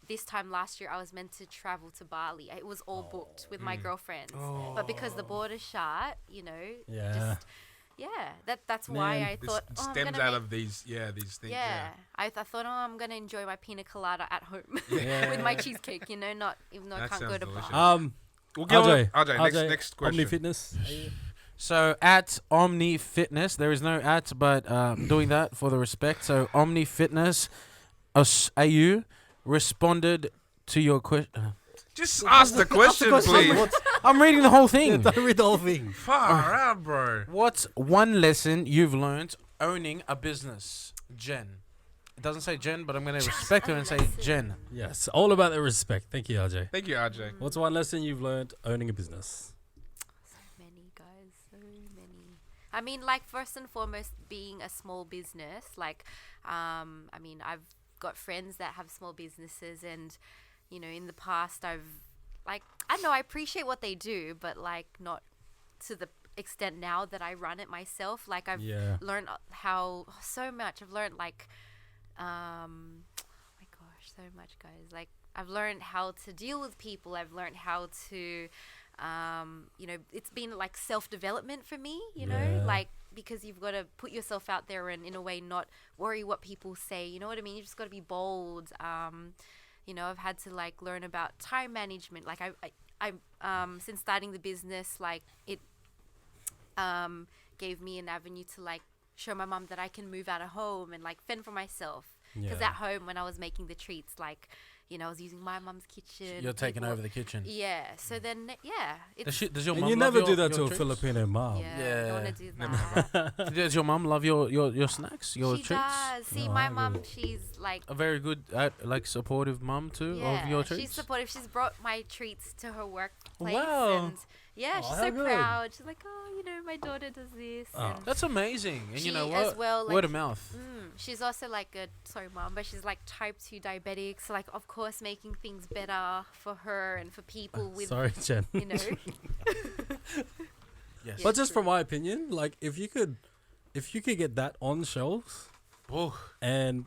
this time last year, I was meant to travel to Bali. It was all booked with my girlfriends. But because the border shut, Yeah. that's why I This thought, I'm stems gonna out make- of these things. yeah. I thought, I'm going to enjoy my pina colada at home Yeah. with my cheesecake, not even though I That can't go sounds to delicious. Bali. We'll get RJ, on. RJ, next question. Omni Fitness. So at Omni Fitness, there is no at, but doing that for the respect. So Omni Fitness, AU responded to your question. Just ask the question, please. I'm reading the whole thing. Don't read the whole thing. Far out, bro. What's one lesson you've learned owning a business, Jen? It doesn't say Jen, but I'm going to respect her and say Jen. Yes, all about the respect. Thank you, RJ. Thank you, RJ. What's one lesson you've learned owning a business? So many, guys, so many. I mean, like, first and foremost, being a small business, like, I mean, I've got friends that have small businesses, and, in the past, I know I appreciate what they do, but, like, not to the extent now that I run it myself. Like, I've learned so much. I've learned, like, oh my gosh, so much, guys. Like, I've learned how to deal with people. I've learned how to, it's been like self-development for me, like, because you've got to put yourself out there and in a way not worry what people say. You know what I mean? You just got to be bold. I've had to like learn about time management. Like I since starting the business, like it gave me an avenue to like show my mum that I can move out of home and like fend for myself. Because at home, when I was making the treats, like, I was using my mum's kitchen. You're taking over the kitchen. Yeah. So then, it's Does your And mum you love never do your that to a treats? Filipino mom. yeah. I don't want to do that. Does your mum love your snacks, your She treats? does. See, Oh, my I mum, agree. she's like, A very good, supportive mum too of your treats. she's supportive. She's brought my treats to her workplace. Wow. And yeah, Oh, she's how so good. proud. She's like, my daughter does this. Oh. And That's amazing. And she you know as what? well, Word like, of mouth. she's also like sorry, mom, but she's like type 2 diabetic. So like, of course, making things better for her and for people with, Sorry, Jen. Yes. But just from my opinion, like if you could get that on shelves Oh, and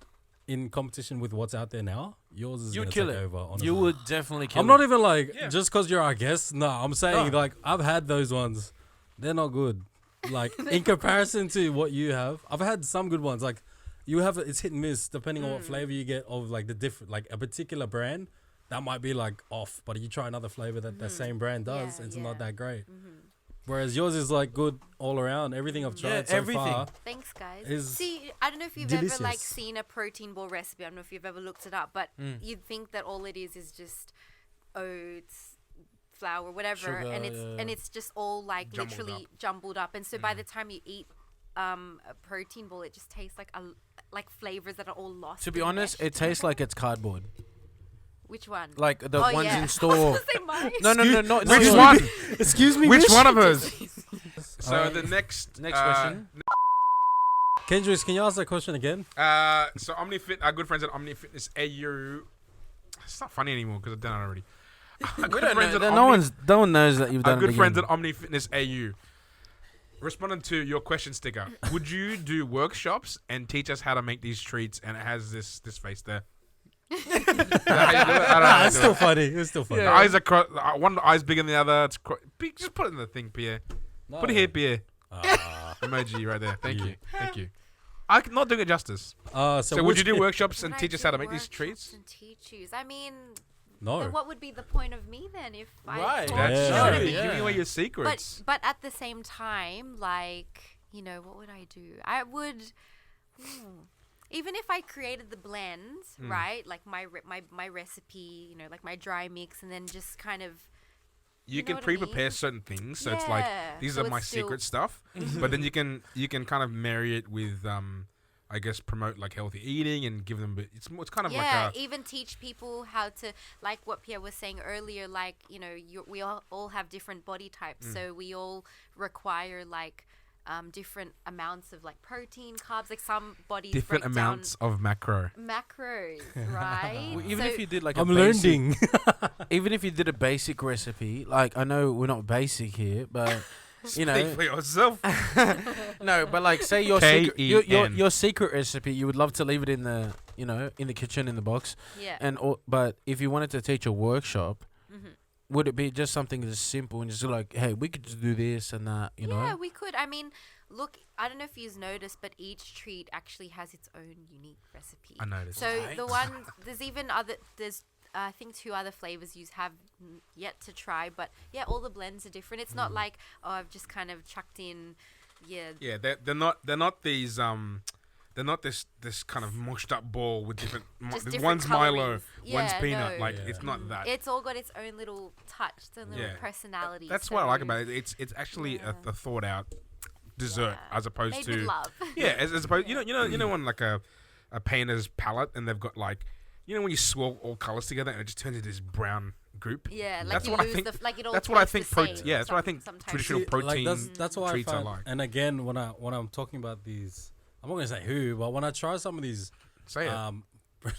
in competition with what's out there now, yours is you'd gonna kill take it. over. Honestly. You would definitely kill I'm it. not even like Yeah. just because you're our guest. No, I'm saying No. like I've had those ones. They're not good. Like in comparison to what you have, I've had some good ones. Like you have, it's hit and miss depending on what flavor you get of like the different, like a particular brand that might be like off. But you try another flavor that the same brand does, Yeah, it's yeah. not that great. Whereas yours is like good all around. Everything I've tried so everything. far. Thanks, guys. Is See, I don't know if you've ever like delicious. seen a protein ball recipe. I don't know if you've ever looked it up, but you'd think that all it is just oats, flour, whatever, Sugar, and yeah. it's just all like Jumbled literally jumbled up. And so by the time you eat a protein ball, it just tastes like flavors that are all lost. To be and honest, meshed. it tastes like it's cardboard. Which one? Like the Oh, ones yeah. in I was store. gonna say mine. No, Which yours. one? Excuse me. Which miss? one of us? So Alright. the next Next question. Kendrix, can you ask that question again? So OmniFit, our good friends at Omni Fitness AU. It's not funny anymore because I've done it already. Our good friends at No one knows that you've our done good it friends again. at Omni Fitness AU. Responding to your question sticker, would you do workshops and teach us how to make these treats? And it has this face there. Is that how you do it? I don't know how It's to do still it. funny. It's still funny. The eyes are one eye's bigger than the other. It's big. Just put it in the thing, Pierre. No. Put a hip here. Ah. Emoji right there. Thank Yeah. you. Thank you. I'm not doing it justice. So would you do workshops and Would I teach us do how to make these workshops treats? and teach yous? I mean, No. then what would be the point of me then if I Right. taught That's you? Yeah. true. Yeah. You're giving away your secrets. But at the same time, like, you know, what would I do? I would, even if I created the blend, right? Like my recipe, you know, like my dry mix, and then just kind of. You know can what I pre-prepare mean? certain things, so it's like Yeah. these So are my it's still- secret stuff. But then you can kind of marry it with I guess promote like healthy eating and give them. It's kind of Yeah, like even teach people how to, like what Pierre was saying earlier, like, you know, we all have different body types, so we all require like different amounts of like protein, carbs, like some bodies different break amounts of macro. down macros, right? Well, even So- if you did like I'm a basic, learning. even if you did a basic recipe, like I know we're not basic here, but you know, Speak for yourself. no, but like say your secret, your K-E-N. secret recipe, you would love to leave it in the in the kitchen in the box, yeah. but if you wanted to teach a workshop, Mhm. would it be just something that's simple and just like, hey, we could just do this and that, you Yeah, know? we could. I mean, look, I don't know if you've noticed, but each treat actually has its own unique recipe. I noticed. So the one, there's even there's I think 2 other flavors you have yet to try, but yeah, all the blends are different. It's not like, oh, I've just kind of chucked in, Yeah, they're not these they're not this kind of mushed up ball with different. Just There's different one's Milo, colorings. one's Yeah, peanut. no. Like Yeah. it's not that. it's all got its own little touch, its own little Yeah. personality. That's so what I like about it. It's actually Yeah. a thought out dessert Yeah. as opposed made to with love. yeah, as opposed you know when like a painter's palette and they've got like when you swirl all colors together and it just turns into this brown group. Yeah, like That's you what I lose think- like it all. That's what I tastes think. the same Yeah, that's what I think. sometimes. Traditional See, protein. that's why I treats I find. like. And again, when I'm talking about these, I'm not gonna say who, but when I try some of these, Say it.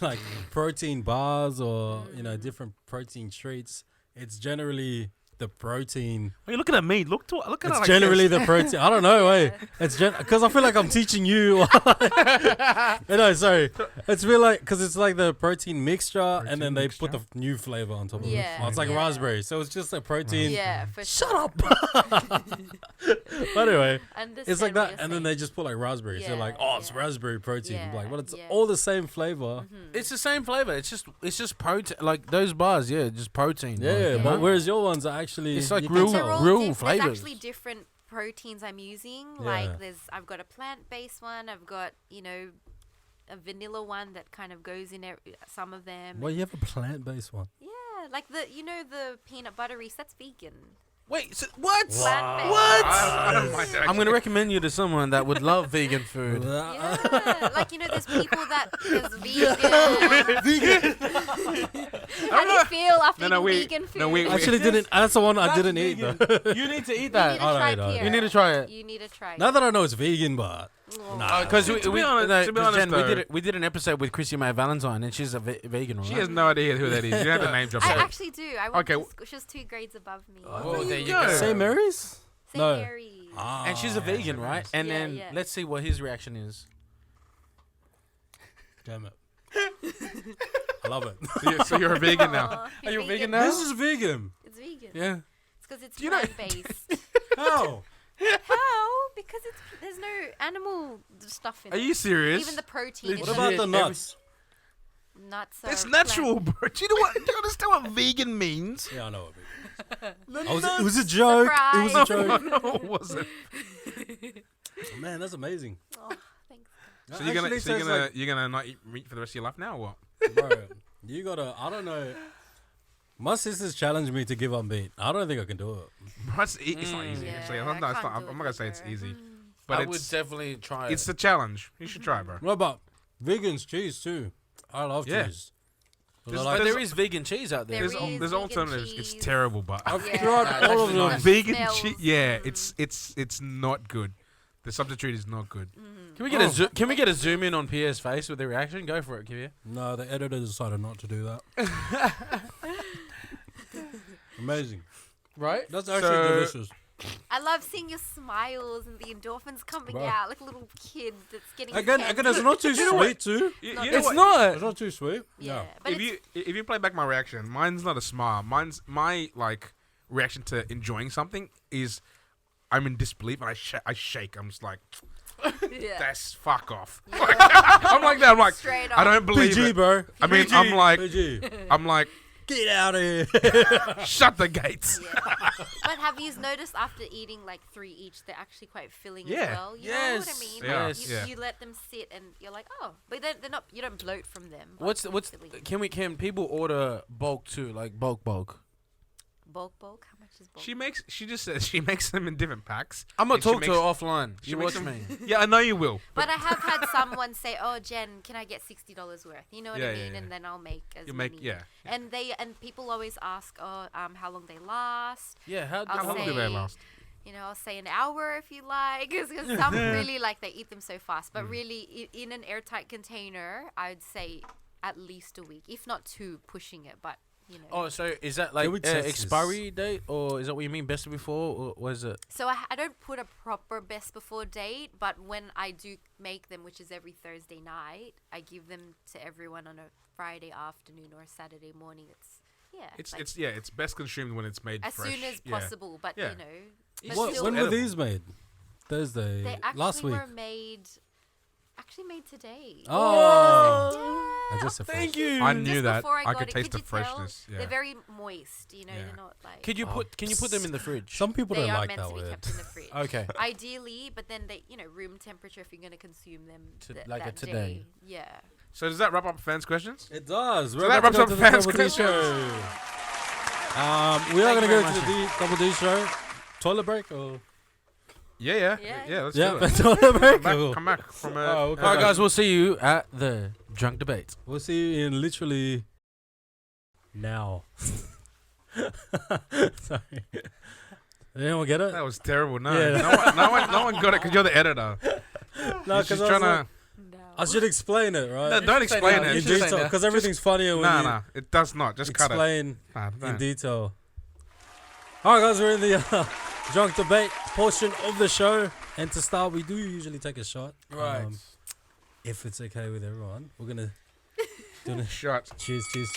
like protein bars or different protein treats, it's generally the protein. Are you looking at me? Look at It's it like generally this. the protein. I don't know, hey. It's because I feel like I'm teaching you. No, sorry. It's feel like because it's like the protein mixture, and then they put the new flavor on top of it. Yeah, Oh, it's like yeah. raspberry, so it's just a protein. Yeah, for Shut sure. up. But anyway, it's like Understand what that, you're and then they just put like raspberry. So Yeah, like, oh, it's yeah. raspberry protein. Yeah, Like, but it's yeah. all the same flavor. It's the same flavor. It's just protein. Like those bars, yeah, just protein. Yeah, like, you but know? whereas your ones are actually, It's like you can real- tell. They're all real There's flavors. actually different proteins I'm using. Yeah. Like I've got a plant-based one. I've got a vanilla one that kind of goes in some of them. Well, you have a plant-based one. Yeah, like the peanut butter Reese. That's vegan. Wait, so what? Plant-based. I don't mind that. I'm gonna recommend you to someone that would love vegan food. Yeah, like there's people there's vegan. Vegan. How do you feel after No, eating we- vegan food? no, we- I actually didn't. That's the one I didn't eat though. You need to eat You need that. to All try right, all right. Pierre. You need to try it. You need to try. Now that I know it's vegan, but nah. Because To be honest, Jen, though- we did an episode with Chrissy May Valentine, and she's a vegan, right? She has no idea who that is. You don't have to name drop I her. actually do. I went Okay, to she was 2 grades above me. Oh, there you go. go. St. Mary's. St. No. Mary's. And she's a vegan, right? And Yeah, then yeah. let's see what his reaction is. Damn it. I love it. So you're a vegan now. Aw, Are you a you're vegan now? This is vegan. It's vegan. Yeah. It's because it's Do you know- plant-based. How? How? Because there's no animal stuff in Are it. you serious? Even the protein is What about the nuts? nuts. It's are natural, bro. Do you know what? Do you understand what vegan means? Yeah, I know what vegan. It was a joke. It was a Surprise. joke. No, it wasn't. Man, that's amazing. Oh, thanks. So you're gonna not eat meat for the rest of your life now, or what? Bro, you gotta. I don't know. My sisters challenged me to give up meat. I don't think I can do it. Bro, it's not easy. Yeah, Actually, I I'm not can't do it gonna say it's either. easy, but I would it's definitely try it's it. a challenge. You should try, bro. What about vegans cheese too? I love Yeah. cheese. But There's- I like- But there is vegan cheese out there. There There's is there's vegan alternatives. cheese. It's terrible, but I've Yeah. tried Nah, all of actually them. nice. vegan Smells. cheese. Yeah, it's not good. The substitute is not good. Can we get can we get a zoom in on Pierre's face with the reaction? Go for it, Kivia. No, the editor decided not to do that. Amazing. Right? That's actually So- delicious. I love seeing your smiles and the endorphins coming Bro. out like a little kid that's getting. Again, it's not too sweet too. You Not know It's what? It's not. not too sweet. Yeah, Yeah. but If you play back my reaction, mine's not a smile. Mine's my like reaction to enjoying something is I'm in disbelief and I shake. I'm just like, Yeah. that's fuck off. I'm like that. I'm like, Straight I up. don't believe PG, it. bro. I mean, PG, I'm like, get out of here. shut the gates. Yeah. But have you noticed after eating like 3 each, they're actually quite filling Yeah. as well? You know what I Yes. mean? Yeah. Like, you, Yeah. you let them sit and you're like, oh, but they're not. You don't bloat from them. but What's filling. can people order bulk too, like bulk? bulk? How much is bulk? She just says she makes them in different packs. I'm gonna And she talk to her makes- offline. she You makes watch them- me. Yeah, I know you will. But I have had someone say, "Oh, Jen, can I get $60 worth?" You know what Yeah, I yeah, mean? yeah. And then I'll make as You many. make yeah. And people always ask, "Oh, how long they last?" Yeah, how I'll How long do they say- last? You know, I'll say an hour if you like, because some really like they eat them so fast. But really, in an airtight container, I'd say at least a week, if not 2, pushing it. But you know. Oh, so is that like we test this? expiry date, or is that what you mean, best before, or what is it? So I don't put a proper best before date, but when I do make them, which is every Thursday night, I give them to everyone on a Friday afternoon or a Saturday morning. It's best consumed when it's made as fresh. soon as Yeah. possible. But Yeah. you know, It's but What, still when were edible. these made? Thursday. they actually last week. were made today. Oh. Yeah. I just Thank you. I Just knew that. before I got could it. taste Could the you tell? freshness. Yeah. They're very moist. You know, Yeah. they're not like. Can you put them in the fridge? Some people They don't are like meant that to be word. kept in the fridge. Okay. Ideally, but then they, room temperature if you're going to consume them Like a that today. day. Yeah. So does that wrap up fans' questions? It does. So that wraps up fans' questions. show. We are Thank going to you go very to the Double D show. Toilet break or? Yeah. Yeah. Let's Yeah, do it. toilet break. Come back from a. Oh, okay. All right, guys. We'll see you at the drunk debate. We'll see you in literally now. Sorry. Did anyone get it? That was terrible. No, Yeah. no one got it because you're the editor. No, He's just because trying to. I should explain it, right? No, don't explain no, it. you in just say detail, no. because everything's funnier when you No, it does not. Just cut it. explain Nah, in don't. detail. All right, guys, we're in the drunk debate portion of the show, and to start, we do usually take a shot. Right. If it's okay with everyone, we're gonna do a Shot. cheers. Cheers.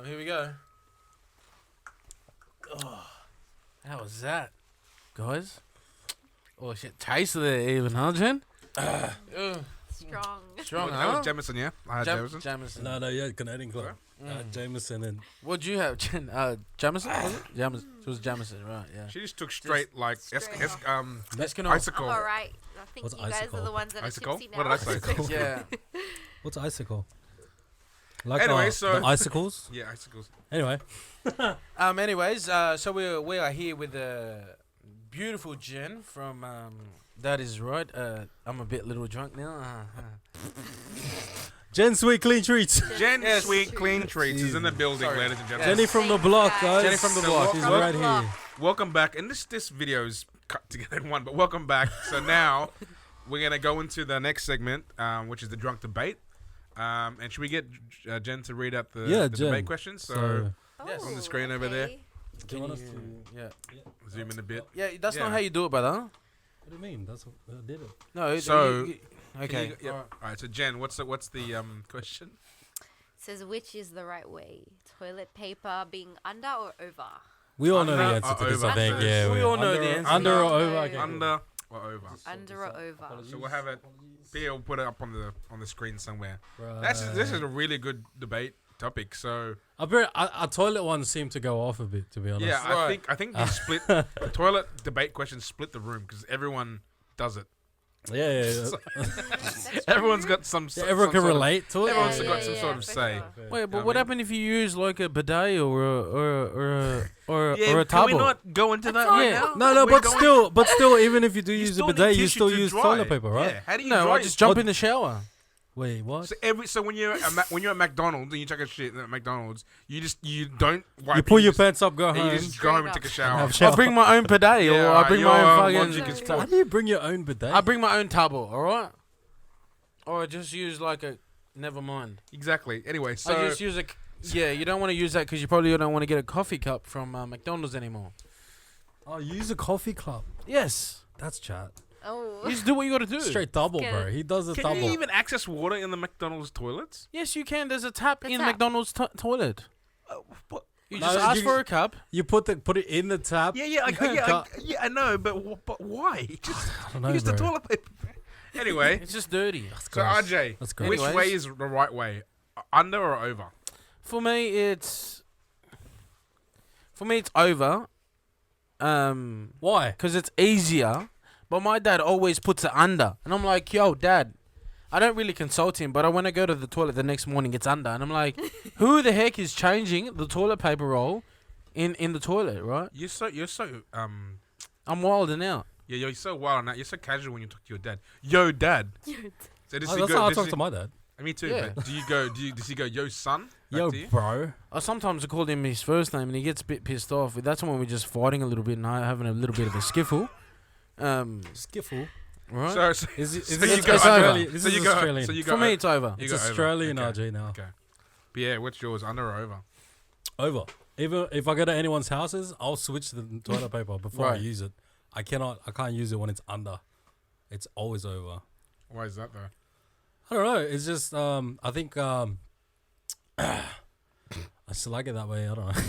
Here we go. Oh, how was that, guys? Oh shit, tasted it even, huh, Jen? Strong. Strong, That was huh? Jameson, yeah? I had Jameson. Jameson. No, yeah, Canadian Club. Jameson and What'd you have, Jen? Jameson? Was it? Jameson. It was Jameson, right? Yeah. She just took straight like straight Eskimo. icicle. I'm all right. I think What's you guys icicle? are the ones that Icicle? are tipsy now. What did I say? Icicle. Yeah. what's icicle? Like Anyway, so- the icicles. Yeah, icicles. Anyway, Anyways, so we are here with beautiful Jen from. That is right. I'm a bit little drunk now. Jen Sweet Clean Treats. Jen Yes. Sweet Clean Treats is in the building, Sorry. ladies and gentlemen. Jenny from the Thanks, block, guys. guys. Jenny from the So block. She's welcome- right Block. here. Welcome back, and this video is cut together in one, but welcome back. So now we're gonna go into the next segment, which is the drunk debate. And should we get Jen to read out the Yeah, debate Jen. questions? So So, Yes. On the screen over there. okay. do you want us you- to? Yeah. zoom in a bit. Yeah, that's Yeah. not how you do it, brother. What do you mean? That's what I did it. No. So- okay. Yeah. All right. So Jen, what's the question? Says which is the right way? Toilet paper being under or over? We all know the Under answer to or this, I over? think. Yeah, We all know the answer. Under or No. over? Okay. Under or over? Under or over? So we'll have it. Pia will put it up on the screen somewhere. Right. This is a really good debate topic. So a toilet one seemed to go off a bit, to be honest. yeah, Right. I think we split the toilet debate questions split the room because everyone does it. Yeah. Everyone's got some. Everyone can relate to it. Everyone's got some sort of for say. sure. Wait, but I what mean- happened if you use like a bidet or a Yeah, tabo? can we not go into that That's right all. now? No, We're but still, even if you do you use a still need bidet, you tissue still to use dry. toilet paper, right? Yeah. How do you No, dry I just jump What- in the shower. Wait, what? So when you're at McDonald's and you take a shit at McDonald's, you don't wipe. You pull your just, pants up, go and home. you just go home and Straight take a up. shower. Have shower. I bring my own bidet, Yeah, or I bring my your own fucking. logic is Yeah. full. How do you bring your own bidet? I bring my own tabo, all right? Or I just use like a. Never mind. Exactly. Anyway, so I just use a. Yeah, you don't want to use that because you probably don't want to get a coffee cup from McDonald's anymore. Oh, use a coffee cup. Yes. That's chat. Oh. You just do what you got to do. Straight double, Get bro. it. He does a can double. you even access water in the McDonald's toilets? Yes, you can. There's a tap The in tap. McDonald's toilet. You No, just ask you- for a cup. You put it in the tap. I know, but why? Just I don't know, use the bro. toilet paper. Anyway, It's just dirty. so gross. RJ, That's gross. which Anyways. way is the right way? Under or over? For me, it's over. Why? Because it's easier. But my dad always puts it under, and I'm like, yo, Dad. I don't really consult him, but when I go to the toilet the next morning, it's under, and I'm like, who the heck is changing the toilet paper roll in the toilet, right? You're so I'm wilding out. yeah, you're so wild on that. You're so casual when you talk to your dad. Yo, dad. So does he That's go? how I does talk he- to my dad. Me too. Yeah. But does he go? Yo, son. Back Yo, to you? bro. I sometimes called him his first name, and he gets a bit pissed off. That's when we're just fighting a little bit and having a little bit of a skiffle. Skiffle. Right? So Is so this you go Australian? over. This So is you go. Australian. So you go. For me, it's over. you It's go over. Australian Okay. RJ now. Okay. But yeah, what's yours? Under or over? Over. Even if I go to anyone's houses, I'll switch the toilet paper before I Right. use it. I can't use it when it's under. It's always over. Why is that though? I don't know. It's just I think I still like it that way. I don't know.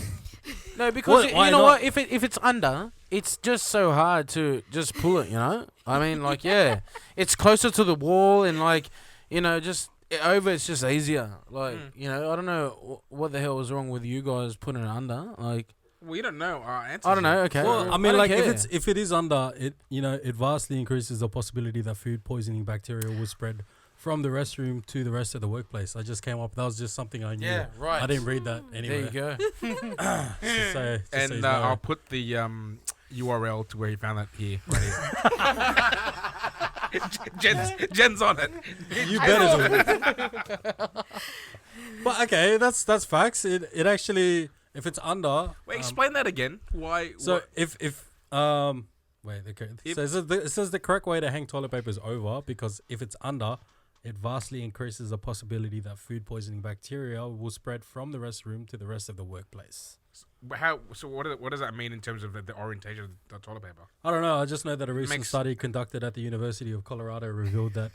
No, because Why you know not? what? If it's under, it's just so hard to just pull it. You know, I mean, like, yeah, it's closer to the wall, and like, you know, just over. It's just easier. Like, you know, I don't know what the hell was wrong with you guys putting it under. Like, We don't know our answers. I don't know. yet. Okay, Well, I mean, don't like care. if it is under, it vastly increases the possibility that food poisoning bacteria will spread from the restroom to the rest of the workplace. I just came up. That was just something I knew. Yeah, right. I didn't read that There anywhere. you go. Just so And you know. I'll put the URL to where he found that here. Right here. Jen's on it. You better do it. But okay, that's facts. It actually, if it's under. Wait, explain that again. Why? So what- if wait, okay. If- It says the correct way to hang toilet paper is over, because if it's under, it vastly increases the possibility that food poisoning bacteria will spread from the restroom to the rest of the workplace. how? So what does that mean in terms of the orientation of the toilet paper? I don't know. I just know that a recent Makes- study conducted at the University of Colorado revealed that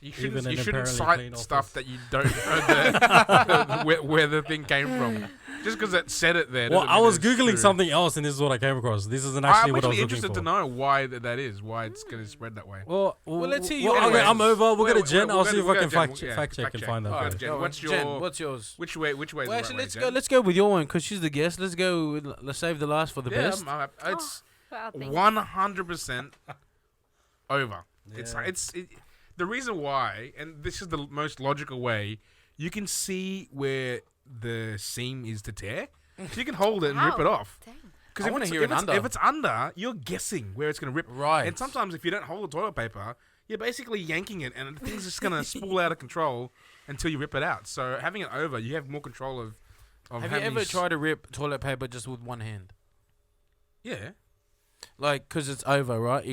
You even shouldn't, an you shouldn't apparently clean cite stuff office- that you don't know where the thing came from. Just because it said it there. Well, doesn't I mean was it's googling true. something else, and this is what I came across. This isn't actually I'm what I was actually looking interested for. to know why that is. Why it's going to spread that way. Well, let's hear well, your okay, I'm anyways. over. We'll go to Jen. We'll I'll go see to- if we'll I go can to Jen. fact Yeah, check and fact find that. check. for Oh, you. Jen, Go on. what's Jen, your- what's yours? Which way? Which way? Is Well, the actually, right way, let's go with your one because she's the guest. Let's go. Let's save the last for the Jen? best. Yeah, it's Wow, thanks. 100% over. Yeah. The reason why, and this is the most logical way, you can see where the seam is to tear. So you can hold it and rip Wow. it off. Dang. Because I if, wanna it's- hear if it it's- under. if it's under, you're guessing where it's going to rip. Right. And sometimes if you don't hold the toilet paper, you're basically yanking it, and the thing's just going to spool out of control until you rip it out. So having it over, you have more control of Have how you many ever tried to rip toilet paper just with one hand? Yeah. Like, because it's over, right?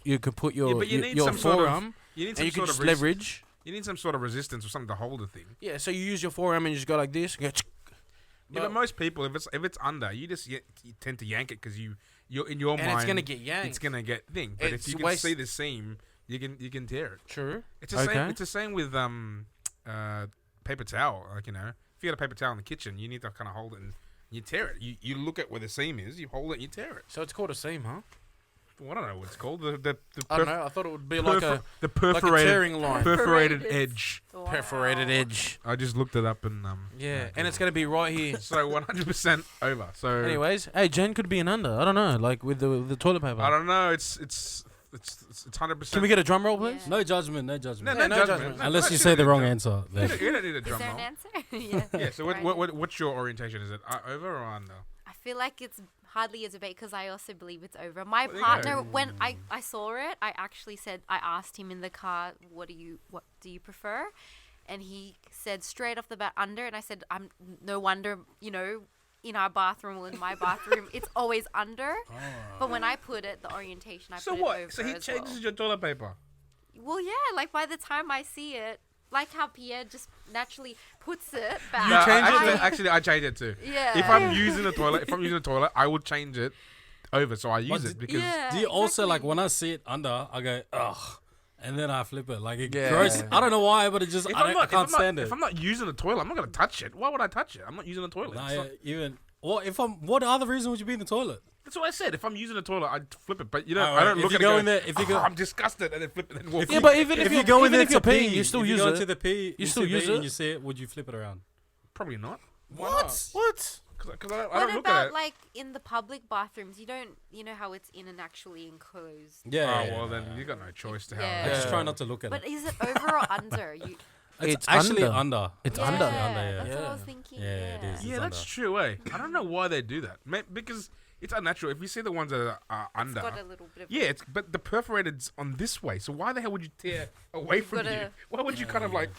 You could put your but you need your some sort of- forearm You need and some you can sort just of leverage. You need some sort of resistance or something to hold the thing. Yeah, so you use your forearm and you just go like this. And go Yeah, but most people, if it's under, you tend to yank it because you're in your and mind. it's gonna get yanked. It's gonna get thing. But It's if you can waste- see the seam, you can tear it. True. It's the same. It's the same with paper towel. Like, you know, if you got a paper towel in the kitchen, you need to kind of hold it and you tear it. You look at where the seam is, you hold it, and you tear it. So it's called a seam, huh? Well, I don't know what it's called. The I don't know. I thought it would be like a the like a perforated tearing line. perforated Perforated. edge. Wow. Perforated edge. I just looked it up and Yeah, and it's gonna be right here. so 100% over. So Anyways, hey, Jen could be an under. I don't know, like with the toilet paper. I don't know. It's 100%. Can we get a drum roll, please? Yeah. No judgment. No judgment. No, Yeah, no no judgment. judgment. No, Unless you actually, say the no wrong judgment. answer. You then. don't need a Is drum there an roll. answer? Yeah. Yeah. So Right. what's your orientation? Is it over or under? I feel like it's hardly a debate because I also believe it's over. My Well, there you partner, go. when I saw it, I actually said, I asked him in the car, what do you prefer? And he said straight off the bat under, and I said, I'm no wonder, in our bathroom or in my bathroom, it's always under. But when I put it, the orientation, I So put it what? over So he as changes well. your toilet paper. Well, yeah, like by the time I see it, like how Pierre just naturally puts it back. No, change it? Actually, I change it too. Yeah. If I'm using the toilet, I will change it over. So I use But it because Yeah. Do you also like exactly. when I see it under, I go ugh, and then I flip it like it Yeah. gross. I don't know why, but it just I can't stand it. If I'm not using the toilet, I'm not gonna touch it. Why would I touch it? I'm not using the toilet. Nah, It's yeah, not- even What other reason would you be in the toilet? That's what I said. If I'm using a toilet, I'd flip it. But you know, Alright, I don't if look you at it go going, in there- if you go- I'm disgusted, and then flip it and walk. Yeah, but even If if you go in there if you're to peeing, pee, you still if use you go it. into the pee, You still use and it? you see it, would you flip it around? Probably not. What? What? Because I What don't look at about it. like in the public bathrooms? You know how it's in and actually enclosed. Yeah. Oh well, then you got no choice to have. Yeah. I just Yeah. try not to look at But it. is it over or under? It's actually under. under. It's yeah, under. That's yeah. what I was thinking. Yeah, it is. Yeah, It's that's under. true. Eh? I don't know why they do that. Because it's unnatural. If you see the ones that are It's under, got a little bit of. yeah, but the perforated's on this way. So why the hell would you tear away You've from you? gotta- Why would you kind of like?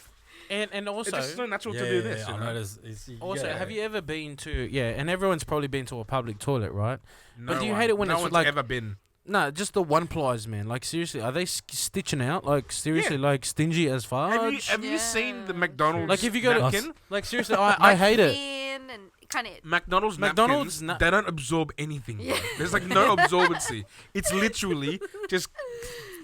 And also, It's just so natural Yeah, to do this. I you know? noticed. also, yeah. have you ever been to and everyone's probably been to a public toilet, right? No But do you one- hate it when no it's one's like- ever been? No, just the one plies, man. Like seriously, are they stitching out? Like seriously, like stingy as far? Have you seen the Yeah. McDonald's Like if you go to napkin? like seriously, I hate it. Thin and kind of. McDonald's McDonald's napkins, they don't absorb anything. Bro. Yeah. There's like no absorbency. It's literally just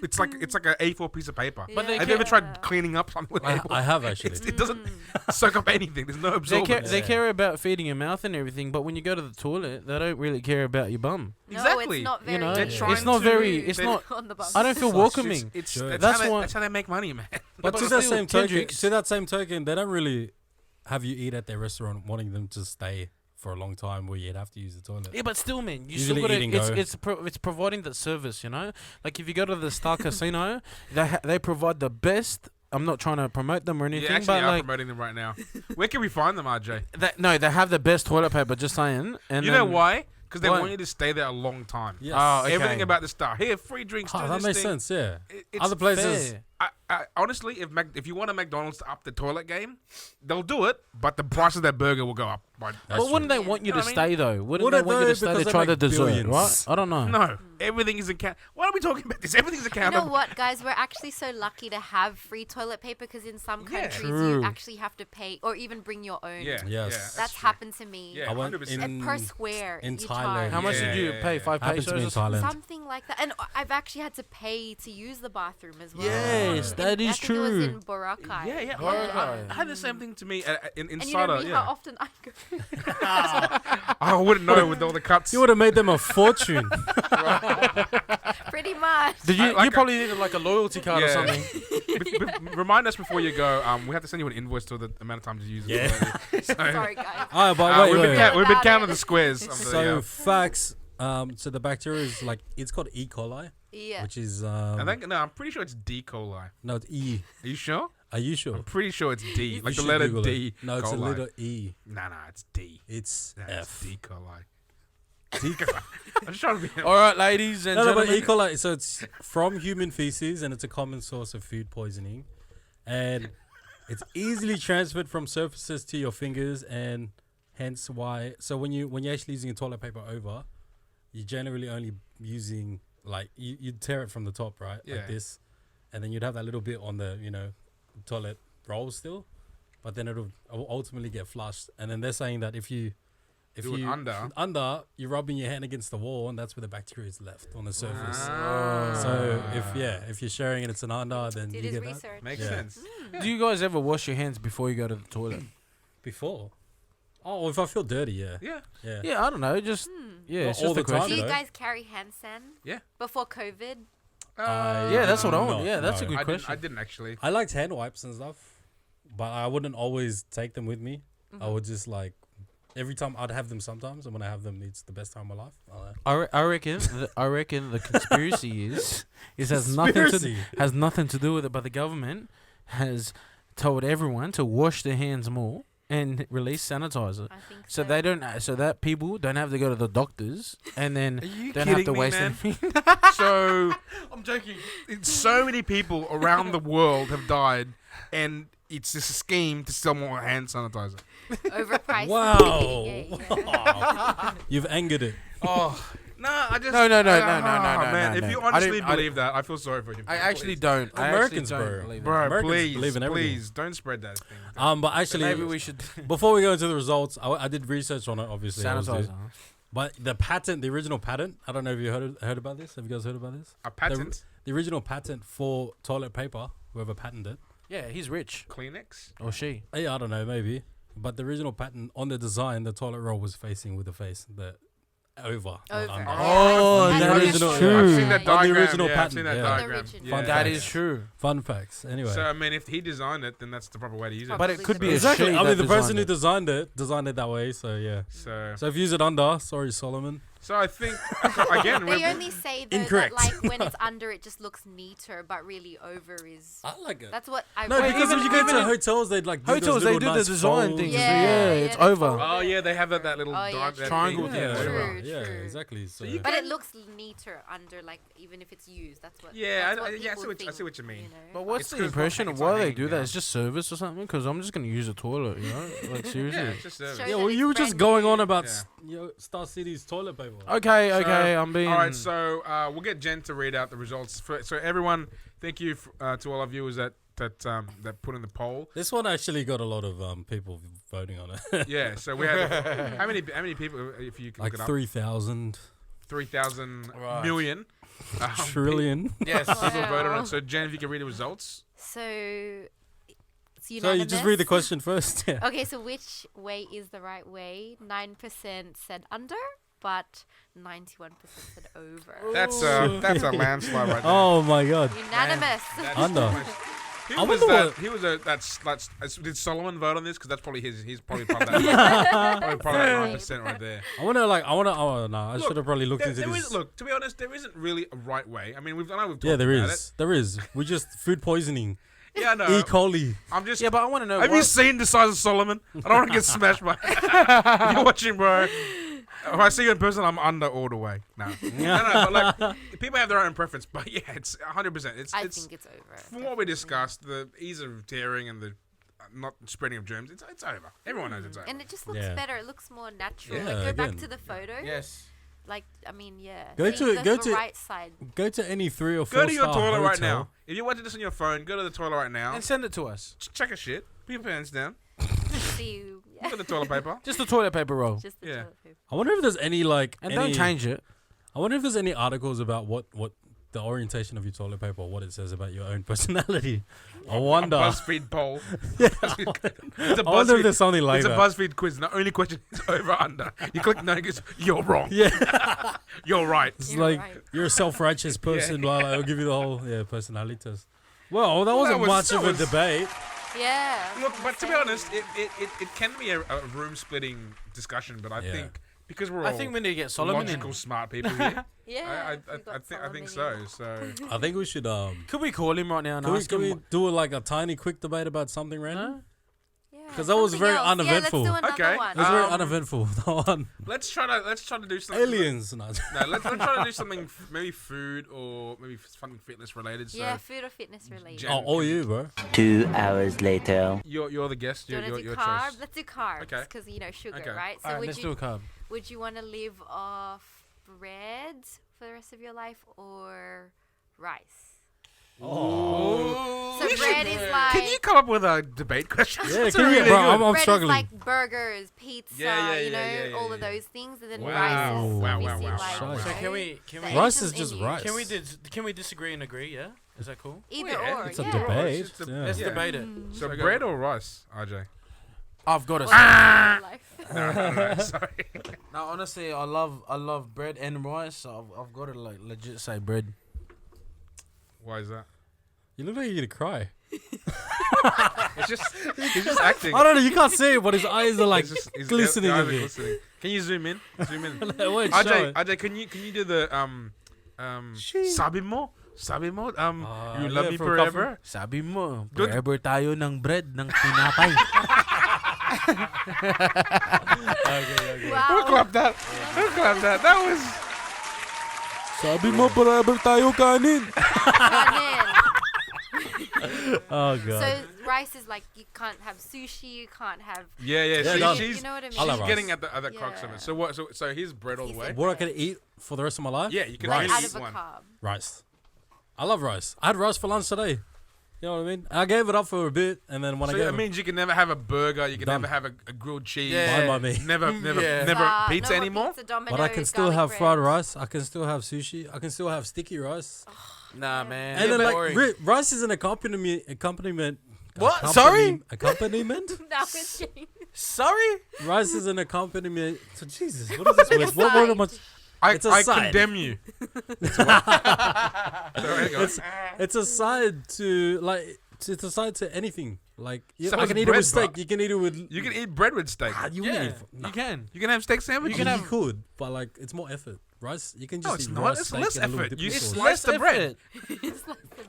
it's like a A4 piece of paper. But they Have you ever Yeah. tried cleaning up something with I A4? have actually. It doesn't soak up anything. There's no absorbency. They Yeah. care about feeding your mouth and everything, but when you go to the toilet, they don't really care about your bum. No, Exactly. it's not very. You know, They're it's trying not to- very. It's they- not. on the bus. I don't feel It's welcoming. It's Sure. That's why- that's how they make money, man. But But to that still, same token, Kendrix- to that same token, they don't really have you eat at their restaurant, wanting them to stay for a long time where you'd have to use the toilet. Yeah, but still, man, you Usually still got eat to. and It's it's providing the service, you know. Like if you go to the Star Casino, they provide the best. I'm not trying to promote them or You anything, actually but are like promoting them right now. Where can we find them, RJ? they have the best toilet paper. Just saying. And You know then- why? Because they Why? want you to stay there a long time. Yes. Oh, okay. Everything about the star. Here, free drinks. Oh, do that this makes thing. sense. Yeah. It's Other places. Fair. I honestly, if you want a McDonald's to up the toilet game, they'll do it, but the price of that burger will go up. By That's But wouldn't they true. want you You know to what I stay though? Wouldn't Would they it want you though? to stay Because to they try the make dessert, billions. right? I don't know. no, everything is account. Why are we talking about this? Everything's You accountable. know what, guys? We're actually so lucky to have free toilet paper because in some Yeah. countries True. you actually have to pay or even bring your own. Yeah, Yes. yeah, That's true. happened to me. Yeah, I went 100%. And per square in you Thailand. charge. How much Yeah, did you yeah, pay? yeah. 5 Happened to me in pesos. or Thailand. Something like that. And I've actually had to pay to use the bathroom as well. Yes, that is I think It was true. in Boracay. Yeah. Boracay. I had the same thing to me in And you know Sada. me, Yeah. how often I go. I wouldn't know with all the cuts. You would have made them a fortune. Pretty much. Did you? Like You probably needed like a loyalty card or Yeah. something. Remind us before you go. We have to send you an invoice to the amount of times you use it. Yeah. Sorry, guys. Oh, but wait, we've wait, been, wait. we've been About counting it. the squares. Of the, So facts. So the bacteria is like it's called E. coli, Yeah. which is I think I'm pretty sure it's D. coli. no, it's E. Are you sure? Are you sure? I'm pretty sure it's D. You Like the should letter Google D. it. No, it's a coli. little E. Nah, it's D. It's Nah, F. it's D. coli. D. I'm just trying to be. All right, ladies and No, but gentlemen. E. coli. So it's from human feces, and it's a common source of food poisoning, and it's easily transferred from surfaces to your fingers, and hence why. So when you're actually using a toilet paper over, you're generally only using like you'd tear it from the top, right? Yeah. Like this, and then you'd have that little bit on the toilet roll still, but then it'll ultimately get flushed. And then they're saying that if you Do it under. you're rubbing your hand against the wall, and that's where the bacteria is left on the surface. Ah. So if you're sharing and it's an under, then Did you his get that research. Makes Yeah. sense. Do you guys ever wash your hands before you go to the toilet? before. Oh, if I feel dirty, yeah. Yeah. Yeah, I don't know. Just yeah, Not it's all just a the time, question. Do you though. guys carry hand sand? Yeah. Before COVID? Yeah, that's what I want. No, Yeah, that's a no. good I question. didn't actually. I liked hand wipes and stuff, but I wouldn't always take them with me. I would just like every time I'd have them sometimes, and when I have them, it's the best time of my life. I reckon. I reckon the conspiracy is has Conspiracy. nothing to do with it. But the government has told everyone to wash their hands more and release sanitizer, I think so they don't. So that people don't have to go to the doctors and then Are you don't have kidding to me, waste man? them. So I'm joking. so many people around the world have died, and it's just a scheme to sell more hand sanitizer. overpriced. Wow. Yeah. You've angered it. Oh. No, I just No, man. no, If you no. I honestly didn't- I believe that, I feel sorry for you. I actually Please. don't. I Americans, actually don't bro. believe Bro, Americans please, believe in everything. please, don't spread that thing. But it. actually, Maybe we should before we go into the results, I did research on it. Obviously, I was sanitizer. there. But the patent, the original patent, I don't know if you heard about this. Have you guys heard about this? A patent, The original patent for toilet paper, whoever patented it. Yeah, he's rich Kleenex. or she. Yeah, I don't know, maybe. but the original pattern on the design, the toilet roll was facing with the face, the over. not under. Oh, That's that what is it's for. true. I've seen that Yeah. On the diagram. original I've pattern, seen that yeah. diagram. original. Yeah. That is true. Fun facts. Anyway. So I mean, if he designed it, then that's the proper way to use it. But it could be a Exactly. shade I mean, that the person who designed designed it that way. So yeah. So So if you use it under, sorry, Solomon. I think again, They only say though Incorrect. that like when it's under, it just looks neater, but really over is. I like it. That's what I. No, read. because when you go to hotels, they'd like do those Hotels, they little do the nice design folds. things. Yeah, Yeah, yeah, it's they over. fold oh it. yeah, they have that little Oh, yeah, true. triangle Yeah, thing. yeah, Whatever. yeah, True. exactly. So, you But it looks neater under, like even if it's used. That's what. Yeah, that's what I see people what I see think, what you mean. know? But what's It's the 'cause it's not impression hang- of it's why not they hanging do that? down. It's just service or something? Because I'm just gonna use a toilet, you know? Like seriously. Yeah, it's just Show service. that yeah, well, it's you were just brand going new. on about Yeah. Star City's toilet paper. Okay, So- I'm being. All right, so we'll get Jen to read out the results. So everyone, thank you to all our viewers that put in the poll. This one actually got a lot of people voting on it. Yeah, so we had how many people? If you can like look it up, 3,000 3,000 Right. million trillion. yes. people Wow. voted on it. So Jen, if you can read the results. So. It's So you unanimous. just read the question first. Yeah. Okay, so which way is the right way? 9% said under, but 91% said over. That's a landslide right there. Oh my god. Unanimous. That's Under. almost- Who I was wonder that? what- Who was that's did Solomon vote on this? Because that's probably he's probably part of that. probably part of that 9% right there. Oh no, I Look, should have probably looked into There this. is, look, to be honest, there isn't really a right way. I mean, we've talked Yeah, there about is. There is. We just food poisoning. it. Yeah, no. E. coli. I'm just. Yeah, but I want to know. Have you seen the size of Solomon? I don't want to get smashed by. If you're watching, bro. If I see you in person, I'm under all the way. No, but like people have their own preference. But yeah, it's 100%. I It's think it's over. from what we discussed, the ease of tearing and the not spreading of germs. It's over. Everyone knows it's over. And it just looks Yeah. better. It looks more natural. Yeah, Like, go back again. to the photo. Yes. Like, I mean, yeah. Go See to- go the to- right side. Go to any 3 or 4 Go to your star toilet right hotel. now. If you're watching this on your phone, go to the toilet right now. And send it to us. Check a shit. Put your pants down. See, yeah. Look at the toilet paper. Just the toilet paper roll. Just the Yeah. toilet paper. I wonder if there's any like And any, don't change it. I wonder if there's any articles about what the orientation of your toilet paper, or what it says about your own personality. I wonder. A BuzzFeed poll. It's a I wonder if BuzzFeed. there's something like It's a that. BuzzFeed quiz. And the only question is over under. You click no, it goes, you're wrong. Yeah, You're right. it's You're like right. you're a self-righteous person. Blah, blah, I'll give you the whole personality test. Well, that wasn't was- much that of a was- debate. Yeah. Look, but to be honest, it can be a room splitting discussion. But I Yeah. think because we're all I think we need to get Solomon logical, in. smart people here, Yeah. I think so. So I think we should Could we call him right now and Can we, ask can we him? do like a tiny quick debate about something random? No? Yeah, 'Cause that was something very else. uneventful. Yeah, let's do another Okay. one. It was very Um, uneventful. That one. let's try to do something. Aliens. No. No, let's try to do something maybe food or maybe something fitness related. So Yeah, food or fitness related. Jen- Oh, all you, bro. 2 hours later. you're the guest. Do you Your want to do your carb? choice. Let's do carbs. Okay. Because, sugar, Okay. right? So Alright, let's do a carb. would you want to live off bread for the rest of your life or rice? Oh. So bread is like... Can you come up with a debate question? Yeah, It's can you, really bro? good. I'm bread struggling. is like burgers, pizza, Yeah, all of yeah. those things. And then Wow. rice is Wow, obviously wow, like... wow, wow. So you know, can we? the Rice Asians is just in you. rice. Can we disagree and agree? Yeah, is that cool? Either Yeah, or, it's a yeah. debate. It's just a- Yeah. Let's Yeah. debate it. So Okay. bread or rice, RJ? I've got to Or say. life. No, sorry. No, honestly, I love bread and rice. So I've got to like legit say bread. Why is that? You look like you're gonna cry. It's just he's just acting. I don't know. You can't see it, but his eyes are like His glistening eyes a are bit. glistening. Can you zoom in? Zoom in. Wait, show RJ, it. RJ, can you do the sabi mo? Sabi mo? You love yeah, me from Coffee. forever? Sabi mo, Good. forever tayo ng bread, ng tinapay. Who Wow. clapped that? Who clapped that? That was. Sabi mo, forever tayo kanin. Kanin. Oh god. So rice is like you can't have sushi, you can't have... Yeah. Yeah, She, no. she's You know what I mean? I love she's rice. getting at the crux of Yeah. it. So what? So here's bread all the way. What I can eat for the rest of my life? Yeah, you can Rice. only Out eat of a one. carb. Rice. I love rice. I had rice for lunch today. You know what I mean? I gave it up for a bit, and then when So I that gave it, means you can never have a burger. You can Done. never have a grilled cheese. Yeah. fine by me. Never Yeah. pizza no more anymore. Pizza, But I can Domino's, still have garlic fried bread. rice. I can still have sushi. I can still have sticky rice. Nah, man. And then like boring. rice is an accompaniment. What? accompaniment- Sorry? Accompaniment? Now it's changed. Sorry? Rice is an accompaniment. So Jesus, what is this word? What word am I? It's a I side. condemn you. It's a side to like. It's a side to anything. Like you So can it's eat it bread, with steak. bro. You can eat it with. You can eat bread with steak. You Yeah, can eat. you can. You can have steak sandwich. You could, but like it's more effort. Rice, you can just No, it's eat not. rice, It's steak, less and a little effort. dip You of sauce. slice the bread.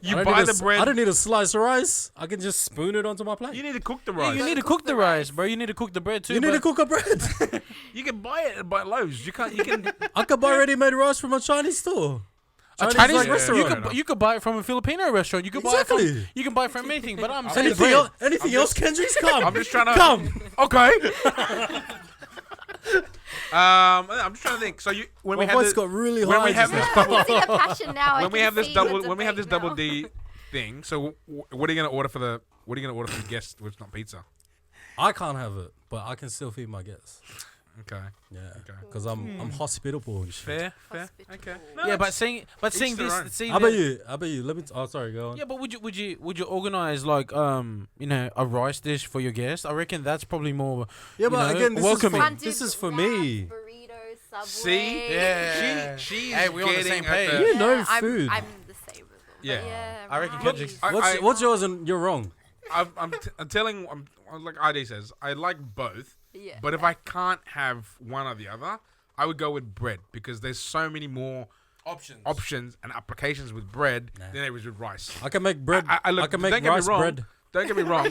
You I don't buy need a the s- bread. I don't need a slice of rice. I can just spoon it onto my plate. You need to cook the Yeah, rice. you need to cook the rice, bro. You need to cook the bread too. You need to but- cook a bread. You can buy it by loaves. You can't. You can. I could buy ready-made rice from a Chinese store. A Chinese, Chinese like, Yeah, restaurant. you could buy it from a Filipino restaurant. You could buy it Exactly. from you can buy it from anything. But I'm I'm saying Anything bread. else? Anything else, Kendrix? Come. I'm just trying to. Come. Okay. I'm just trying to think. So you when My we have voice this, got really when high. we have just this now. double I can see the passion now. I when we can have this see double the when we have this debate double now. D thing. So what are you gonna order for the guest? Which not pizza. I can't have it, but I can still feed my guests. Okay. Yeah, Okay. because I'm hospitable and shit. Fair. Hospitable. Okay. Yeah, but seeing each their this, own. seeing How about that- you? How about you? Let me. Oh, sorry. Go on. Yeah, but would you organize like a rice dish for your guest? I reckon that's probably more. Yeah, you but know, again, this welcoming. Can't do this is for wraps, me. Burritos, Subway. See? Yeah. She's Hey, we're on the getting same at page. the- You know I'm, food. I'm the same with them. Yeah. But yeah. I reckon rice. Kendrix- What's yours and you're wrong. I'm telling. Like ID says, I like both. Yeah. But if I can't have one or the other, I would go with bread because there's so many more options and applications with bread than there is with rice. I can make bread. I, look, can don't make get me rice wrong. bread. Don't get me wrong.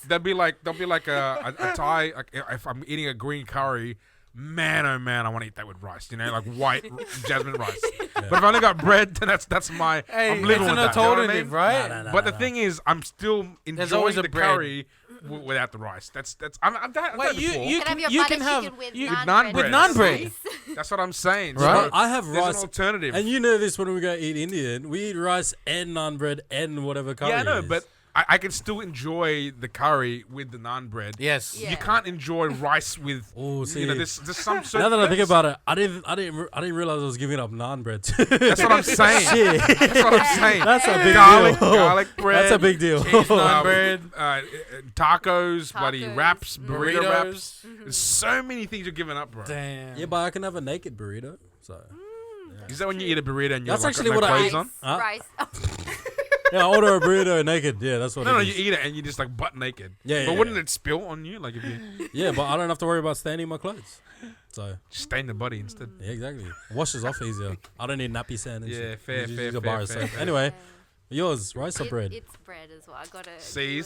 There'll be like a Thai. Like if I'm eating a green curry, man, oh man, I want to eat that with rice. You know, like white jasmine rice. But if I only got bread, then that's my. Hey, I'm living it's with an that. You know what I alternative, mean? right? But the thing is, I'm still There's enjoying always a the bread. curry without the rice. That's. I've done Wait, it before. you Can I have your you butter can have chicken with you- naan with bread? naan bread. That's what I'm saying. Right. So I have there's rice. an alternative. And you know this when we go eat Indian, we eat rice and naan bread and whatever curry. yeah, I know, is. but I can still enjoy the curry with the naan bread. Yes. Yeah. You can't enjoy rice with. Oh, see, You know, there's some. now that I think about it, I didn't realize I was giving up naan bread. That's what I'm saying. Shit, That's what I'm saying. that's a big garlic, deal. garlic bread. That's a big deal. cheese naan Naan bread, tacos, bloody Tacos. wraps, burrito Burritos. wraps. There's so many things you're giving up, bro. Damn. Yeah, but I can have a naked burrito. So Is that when you eat a burrito and you're That's like actually got no what I clothes eat. on? Huh? Rice. yeah, I order a burrito naked. Yeah, that's what. No, it you is. eat it and you're just like butt naked. Yeah, But yeah, wouldn't yeah. it spill on you? Like if you Yeah, but I don't have to worry about staining my clothes. So just stain the body instead. yeah, exactly. Washes off easier. I don't need nappy sand. And Yeah, shit. fair, Just fair, use a fair, bar of fair, soap. fair. Anyway, yours, rice or bread? It's bread as well. I gotta. See?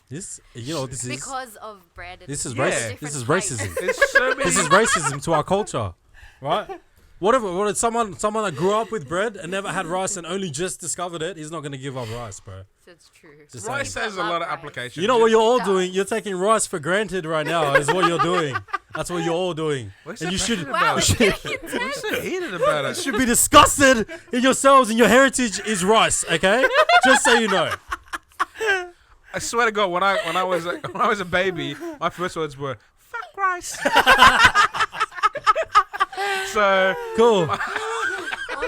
This, you know, this is Because of bread. this is Yeah. race. This is racism. There's so many. This is racism to our culture, right? What if someone that grew up with bread and never had rice and only just discovered it? He's not gonna give up rice, bro. That's true. Just rice saying. has a lot of applications. You know what you're all It doing? does. You're taking rice for granted right now. Is what you're doing. That's what you're all doing, What's and so you should passionate Wow, about it's it? getting intense. What's so heated about it? should be disgusted in yourselves and your heritage is rice. Okay, just so you know. I swear to God, when I was a baby, my first words were "fuck rice." So Cool.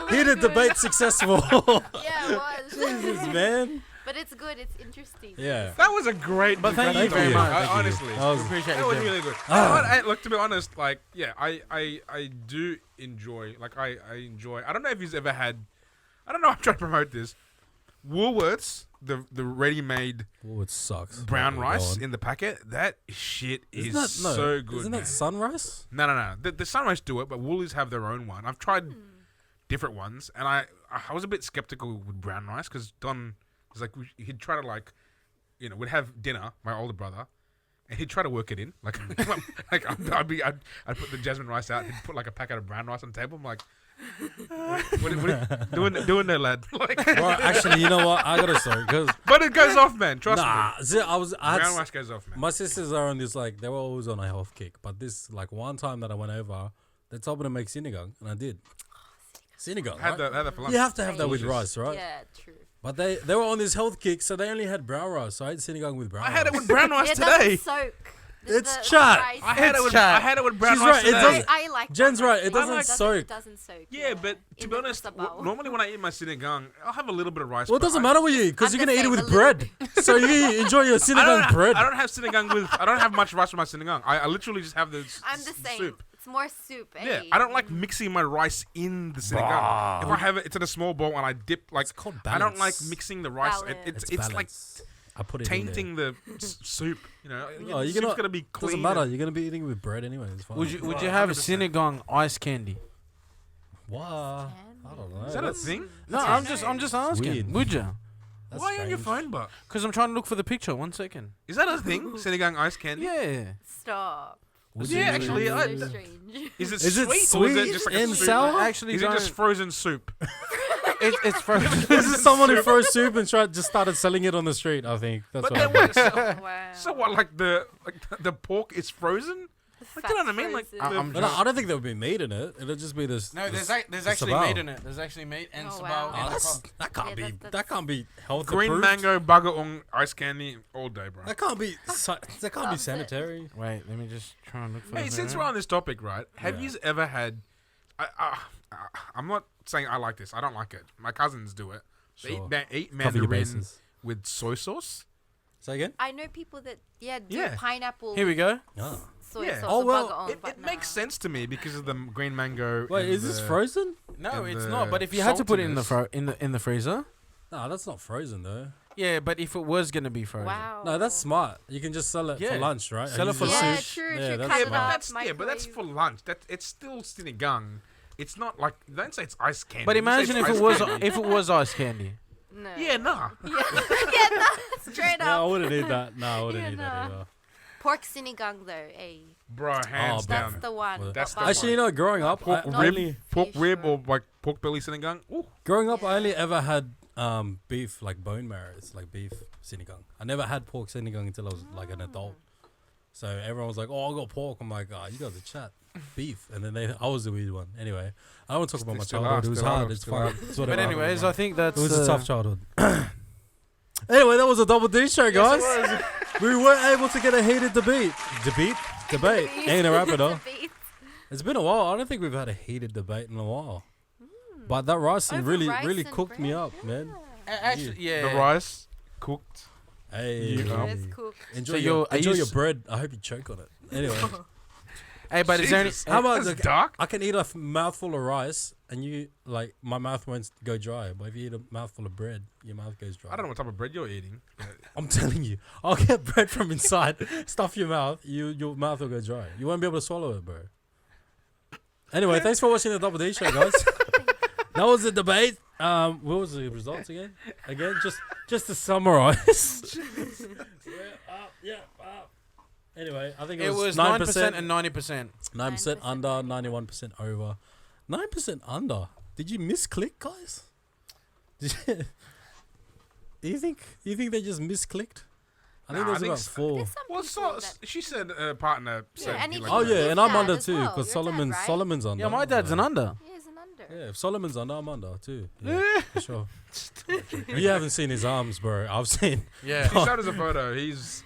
Heated debate successful. Yeah, it was. Jesus, man. But it's good. It's interesting. Yeah. that was a great. But thank you discussion. very much. Thank you. Honestly, That was- Appreciate that it. was Jim. really good. Look, to be honest, like, yeah, I do enjoy. Like, I enjoy. I don't know if he's ever had. I don't know. I'm trying to promote this. Woolworths, the ready-made Oh, it sucks. brown Go rice on. in the packet. That shit is Isn't that, no, so good. Isn't man. that sunrise? No. The Sunrise do it, but Woolies have their own one. I've tried different ones, and I was a bit skeptical with brown rice because Don was like, he'd try to like, you know, we'd have dinner, my older brother, and he'd try to work it in. Like, I'd put the jasmine rice out, he'd put like a packet of brown rice on the table. I'm like, what doing there, lad? Like, Well, actually, you know what? I gotta start because but it goes off, man. Trust nah, me. see, I Brown had, rice goes off, man. my sisters are on this like they were always on a health kick, but this like one time that I went over, they told me to make sinigang, and I did. Sinigang, Had right? that for lunch. You have to have that with Delicious. rice, right? Yeah, true. But they were on this health kick, so they only had brown rice. So I had sinigang with brown I rice. had it with brown rice Yeah, it today. doesn't soak. It's the chat. rice. I had it with chat. I had it with brown She's rice right, it today. doesn't- I like Jen's brown right, rice. it doesn't It soak. It doesn't soak. Yeah, but to In be the honest, kusabao. normally when I eat my sinigang, I'll have a little bit of rice. Well, it but doesn't I- matter what you eat because I'm you're gonna the eat it same, with a bread. So you enjoy your I sinigang bread. don't have sinigang with. I don't have much rice with my sinigang. I literally just have the I'm the same. soup. It's more soup. Yeah, eh? I don't like mixing my rice in the sinigang. If I have it, it's in a small bowl and I dip like. It's called I don't like balance. mixing the rice. Balance. It's like balance. I put it tainting the soup. You know, Oh, the you're soup's gonna- gonna be clean. Doesn't matter. You're gonna be eating with bread anyway. It's fine. Would you Well, have 100%. sinigang ice candy? Wow. I don't know. Is that a That's- thing? No, That's I'm just asking. weird. Would you? that's Why on your strange. phone, but Because I'm trying to look for the picture. 1 second. is that a thing? Sinigang ice candy? Yeah. Stop. Would Yeah, you- actually, That's I- so strange. Is it Is it sweet or is sweet it just like a and soup? sour? Actually, Is it just don't- frozen soup? it's frozen. This is someone who froze soup and just started selling it on the street. I think that's But what. then happened. what? So, Wow. so what? Like the pork is frozen? Like, you know what I mean? Like Fat the- I'm But no, I don't think there would be meat in it. It'll just be this. No, this, there's the actually sabao. meat in it. There's actually meat and Oh, sabao. wow. Oh, and that can't Yeah, be. that's- That can't be health green approved. mango bagaong ice candy all day, bro. That can't be. That can't be Loves it. sanitary. Wait, let me just try and look for Hey, the since video. we're on this topic, right? Have Yeah. you ever had? I'm not saying I like this. I don't like it. My cousins do it. They Sure. eat Cover your mandarin bases. with soy sauce. Say again. I know people that do Yeah. pineapple Here we go. Oh. soy Yeah. sauce. Oh, or well, bagaong, It but makes nah. sense to me because of the green mango. Wait, and is this the- frozen? No, And it's the not. But if you had to put it in the saltiness. in the freezer, No, that's not frozen though. yeah. But if it was gonna be frozen, Wow. No, that's smart. You can just sell it Yeah. for lunch, right? Sell it Use for the Yeah, lunch. sushi. true, Yeah, true. that's Cut Yeah, it but up, that's for microwave. lunch. It's still sinigang. It's not like don't say it's ice candy. But You say imagine it's if ice it was candy. if it was ice candy. No. Yeah, nah. yeah, no, straight Yeah, I up. wouldn't eat that. No, I wouldn't Yeah, eat that nah. either. Pork sinigang though, Bro, hands Oh, down. that's the one. That's the But Actually, you know, growing up, I Pork Not rib, only pork fish rib, or- or like pork belly sinigang. Ooh, growing up, I Yeah. only ever had beef like bone marrows, like beef sinigang. I never had pork sinigang until I was like an adult. So everyone was like, "Oh, I got pork." I'm like, "Oh, you guys are chat beef," and then I was the weird one. Anyway, I don't want to talk about my Still childhood. are, It was still hard. are, It's still fine. are. It's whatever. But anyways, I think that's it was a tough childhood. Anyway, that was a double D show, guys. We were able to get a heated debate. Debate. Ain't a rapper though. Debate. It's been a while. I don't think we've had a heated debate in a while. But that rice thing Over really, rice really and cooked me bread, up, man. Actually, yeah. the rice cooked. Hey, You know. That's cool. enjoy So your you're- are enjoy you your s- bread. I hope you choke on it. Anyway, Hey, but is there any? Jesus, how about that's the- dark? I can eat a mouthful of rice and you like my mouth won't go dry. But if you eat a mouthful of bread, your mouth goes dry. I don't know what type of bread you're eating. I'm telling you, I'll get bread from inside, stuff your mouth, your mouth will go dry. You won't be able to swallow it, bro. Anyway, thanks for watching the Double D show, guys. That was the debate. What was the results again? Just to summarize. Anyway, I think It was 9% and 90%. 9% under, 91% over. 9% under. Did you misclick, guys? Did you, do you think they just misclicked? I think Nah, I there's think about s- 4. There's some Well, people so, that- she said partner said. and he if liked Oh you it. yeah, Your and I'm dad under as too well. because Your dad, right? Solomon's under. Yeah, my dad's an under. He is an under. Yeah, if Solomon's under, I'm under too. Yeah, for sure. You haven't seen his arms, bro. I've seen. Yeah. He showed us a photo. He's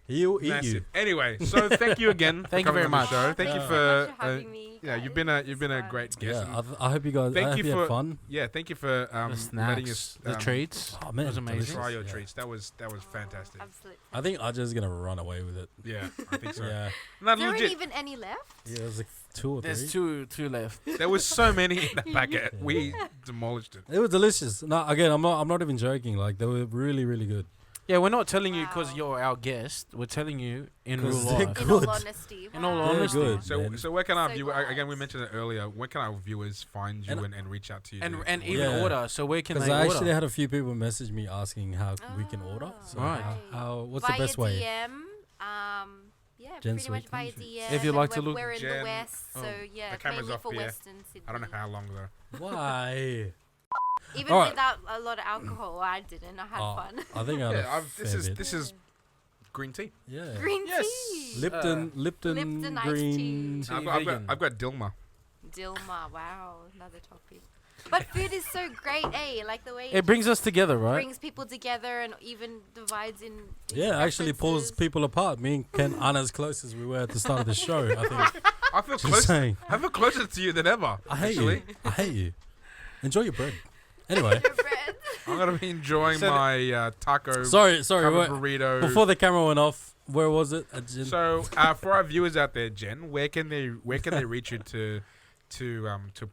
He'll eat massive. you. Anyway, so thank you again. Thank for you very coming on the much. Show. Thank you Yeah. for Thanks for having me. yeah. You've guys. been a It's fun. great guest. Yeah, I hope you guys. Thank I hope you you for- had fun. Yeah, thank you for The letting snacks, us the treats. Oh man, was amazing. delicious. try your Yeah. treats. That was fantastic. Absolutely. I think Aja's gonna run away with it. Yeah, I think so. Yeah, No, There aren't legit. even any left. yeah. There's like 2 or 3. There's two left. There was so many in the packet. We demolished it. It was delicious. No, again, I'm not even joking. Like they were really, really good. Yeah, we're not telling you because Wow. you're our guest. We're telling you in 'Cause real they're life. In Good. all honesty. In all Wow. They're honesty. good. So, man. so where can our So viewers? glad. Again, we mentioned it earlier. Where can our viewers find you And- and reach out to you? And to even order? Yeah. order. So where can Because they I order? actually had a few people message me asking how we can order. Ah, So Right. what's via the best way? DM. Yeah, Jen pretty much Sweet via Country. DM. If you and like to we're- look- we're in Jen- the west, oh, so yeah, the camera's mainly off for here. Western Sydney. I don't know how long though. Why? Even Alright. without a lot of alcohol, I didn't. I had Oh, fun. I think I had Yeah, a this fair is bit. this is green tea. Yeah. Green Yes. tea. Lipton Lipton iced green. tea. Tea I've got vegan. I've got Dilma. Dilma. Wow, another topic. But food is so great, eh? Like the way It brings us together, right? brings people together and even divides in. Yeah, actually pulls preferences. people apart. Me and Ken aren't as close as we were at the start of the show. I think. I feel Just close. saying. I feel closer to you than ever. I hate actually. you. I hate you. Enjoy your bread. Anyway, Your bread. I'm gonna be enjoying So my taco sorry. covered wait. burrito. Before the camera went off, where was it? So for our viewers out there, Jen, where can they reach you to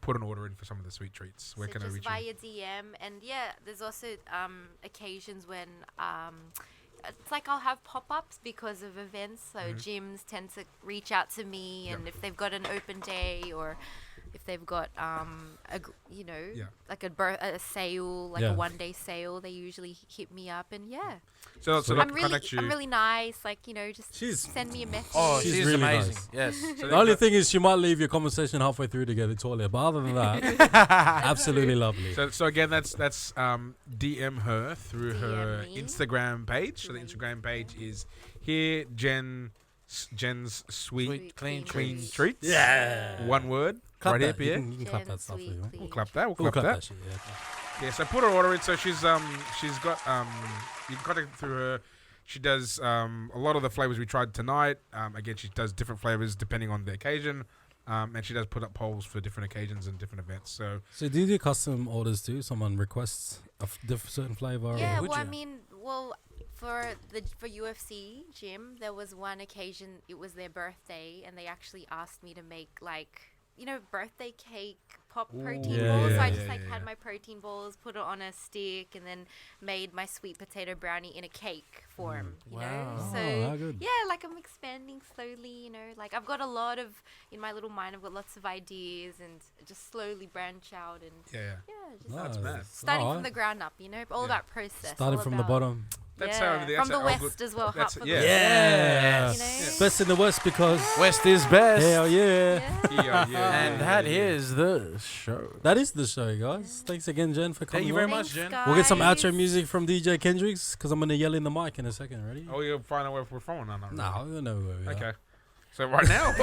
put an order in for some of the sweet treats? Where So can I just reach you? via DM, and yeah, there's also occasions when it's like I'll have pop-ups because of events. So gyms tend to reach out to me, and if they've got an open day or if they've got like a sale, like Yeah. a 1-day sale, they usually hit me up, and So they I'm can really contact you. I'm really nice. Like just She's- send me a message. Oh, She's she's really amazing. nice. Yes. So The only thing is, she might leave your conversation halfway through to get the toilet. But other than that, absolutely lovely. So again, that's DM her through her DM me. Instagram page. So the Instagram page is here Jen's sweet Sweet, clean clean treats. treats. Yeah. One word. Clap right here, that. You Pierre. can, you can clap Jen that stuff. Sweet If you want. Clean We'll clap that. We'll We'll clap that. that shit. Yeah. Yeah, so put her order in. So she's got you can contact through her. She does a lot of the flavors we tried tonight. Again, she does different flavors depending on the occasion, and she does put up polls for different occasions and different events. So So do you do custom orders too? Someone requests a certain flavor. Yeah, or well, I you? mean, for UFC gym, there was one occasion. It was their birthday, and they actually asked me to make birthday cake pop protein Yeah, balls. So yeah, I just yeah. had my protein balls, put it on a stick, and then made my sweet potato brownie in a cake form. You know, Wow. so Oh, how good. yeah, like I'm expanding slowly. Like I've got a lot of in my little mind. I've got lots of ideas, and just slowly branch out and yeah. just That's mad. starting Alright. from the ground up. All Yeah. about process. Starting all from the about- bottom. That's yeah. how everything- from that's the how all west good- as well. that's- Hut for yeah. the Yeah. You know? Best in the West because West is best. hell yeah. Yeah. And that is the show. That is the show, guys. Thanks again, Jen, for coming Thank you very on. much, Thanks, Jen. We'll get some guys. outro music from DJ Kendrix because I'm going to yell in the mic in a second. Ready? Oh, you'll find out where we're from or not? No, we don't know where we are. Okay. So right now,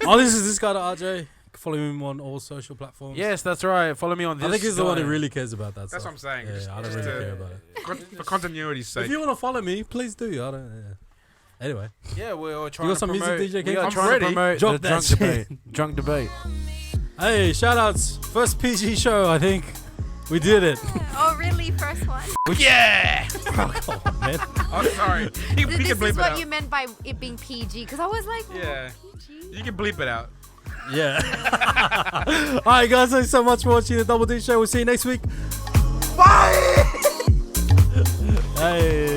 Oh, this is this guy, RJ. Follow him on all social platforms. Yes, that's right. Follow me on this. I think he's the one who guy. really cares about that that's stuff. what I'm saying. Yeah, Just- I don't just really to- care about it. for continuity's sake. If you want to follow me, please do. I don't. Yeah. Anyway, Yeah, we're trying got to some music, promote. DJ We King? are I'm trying ready. to promote Drop the that drunk shit. debate. Drunk debate. hey, shout outs. First PG show, I think. We did it. Oh, really? First one? Yeah. Come on, man. I'm sorry. You This can is bleep it what out. you meant by it being PG, because I was like, Yeah. PG? You can bleep it out. Yeah. All right, guys. Thanks so much for watching the Double D Show. We'll see you next week. Bye. Hey.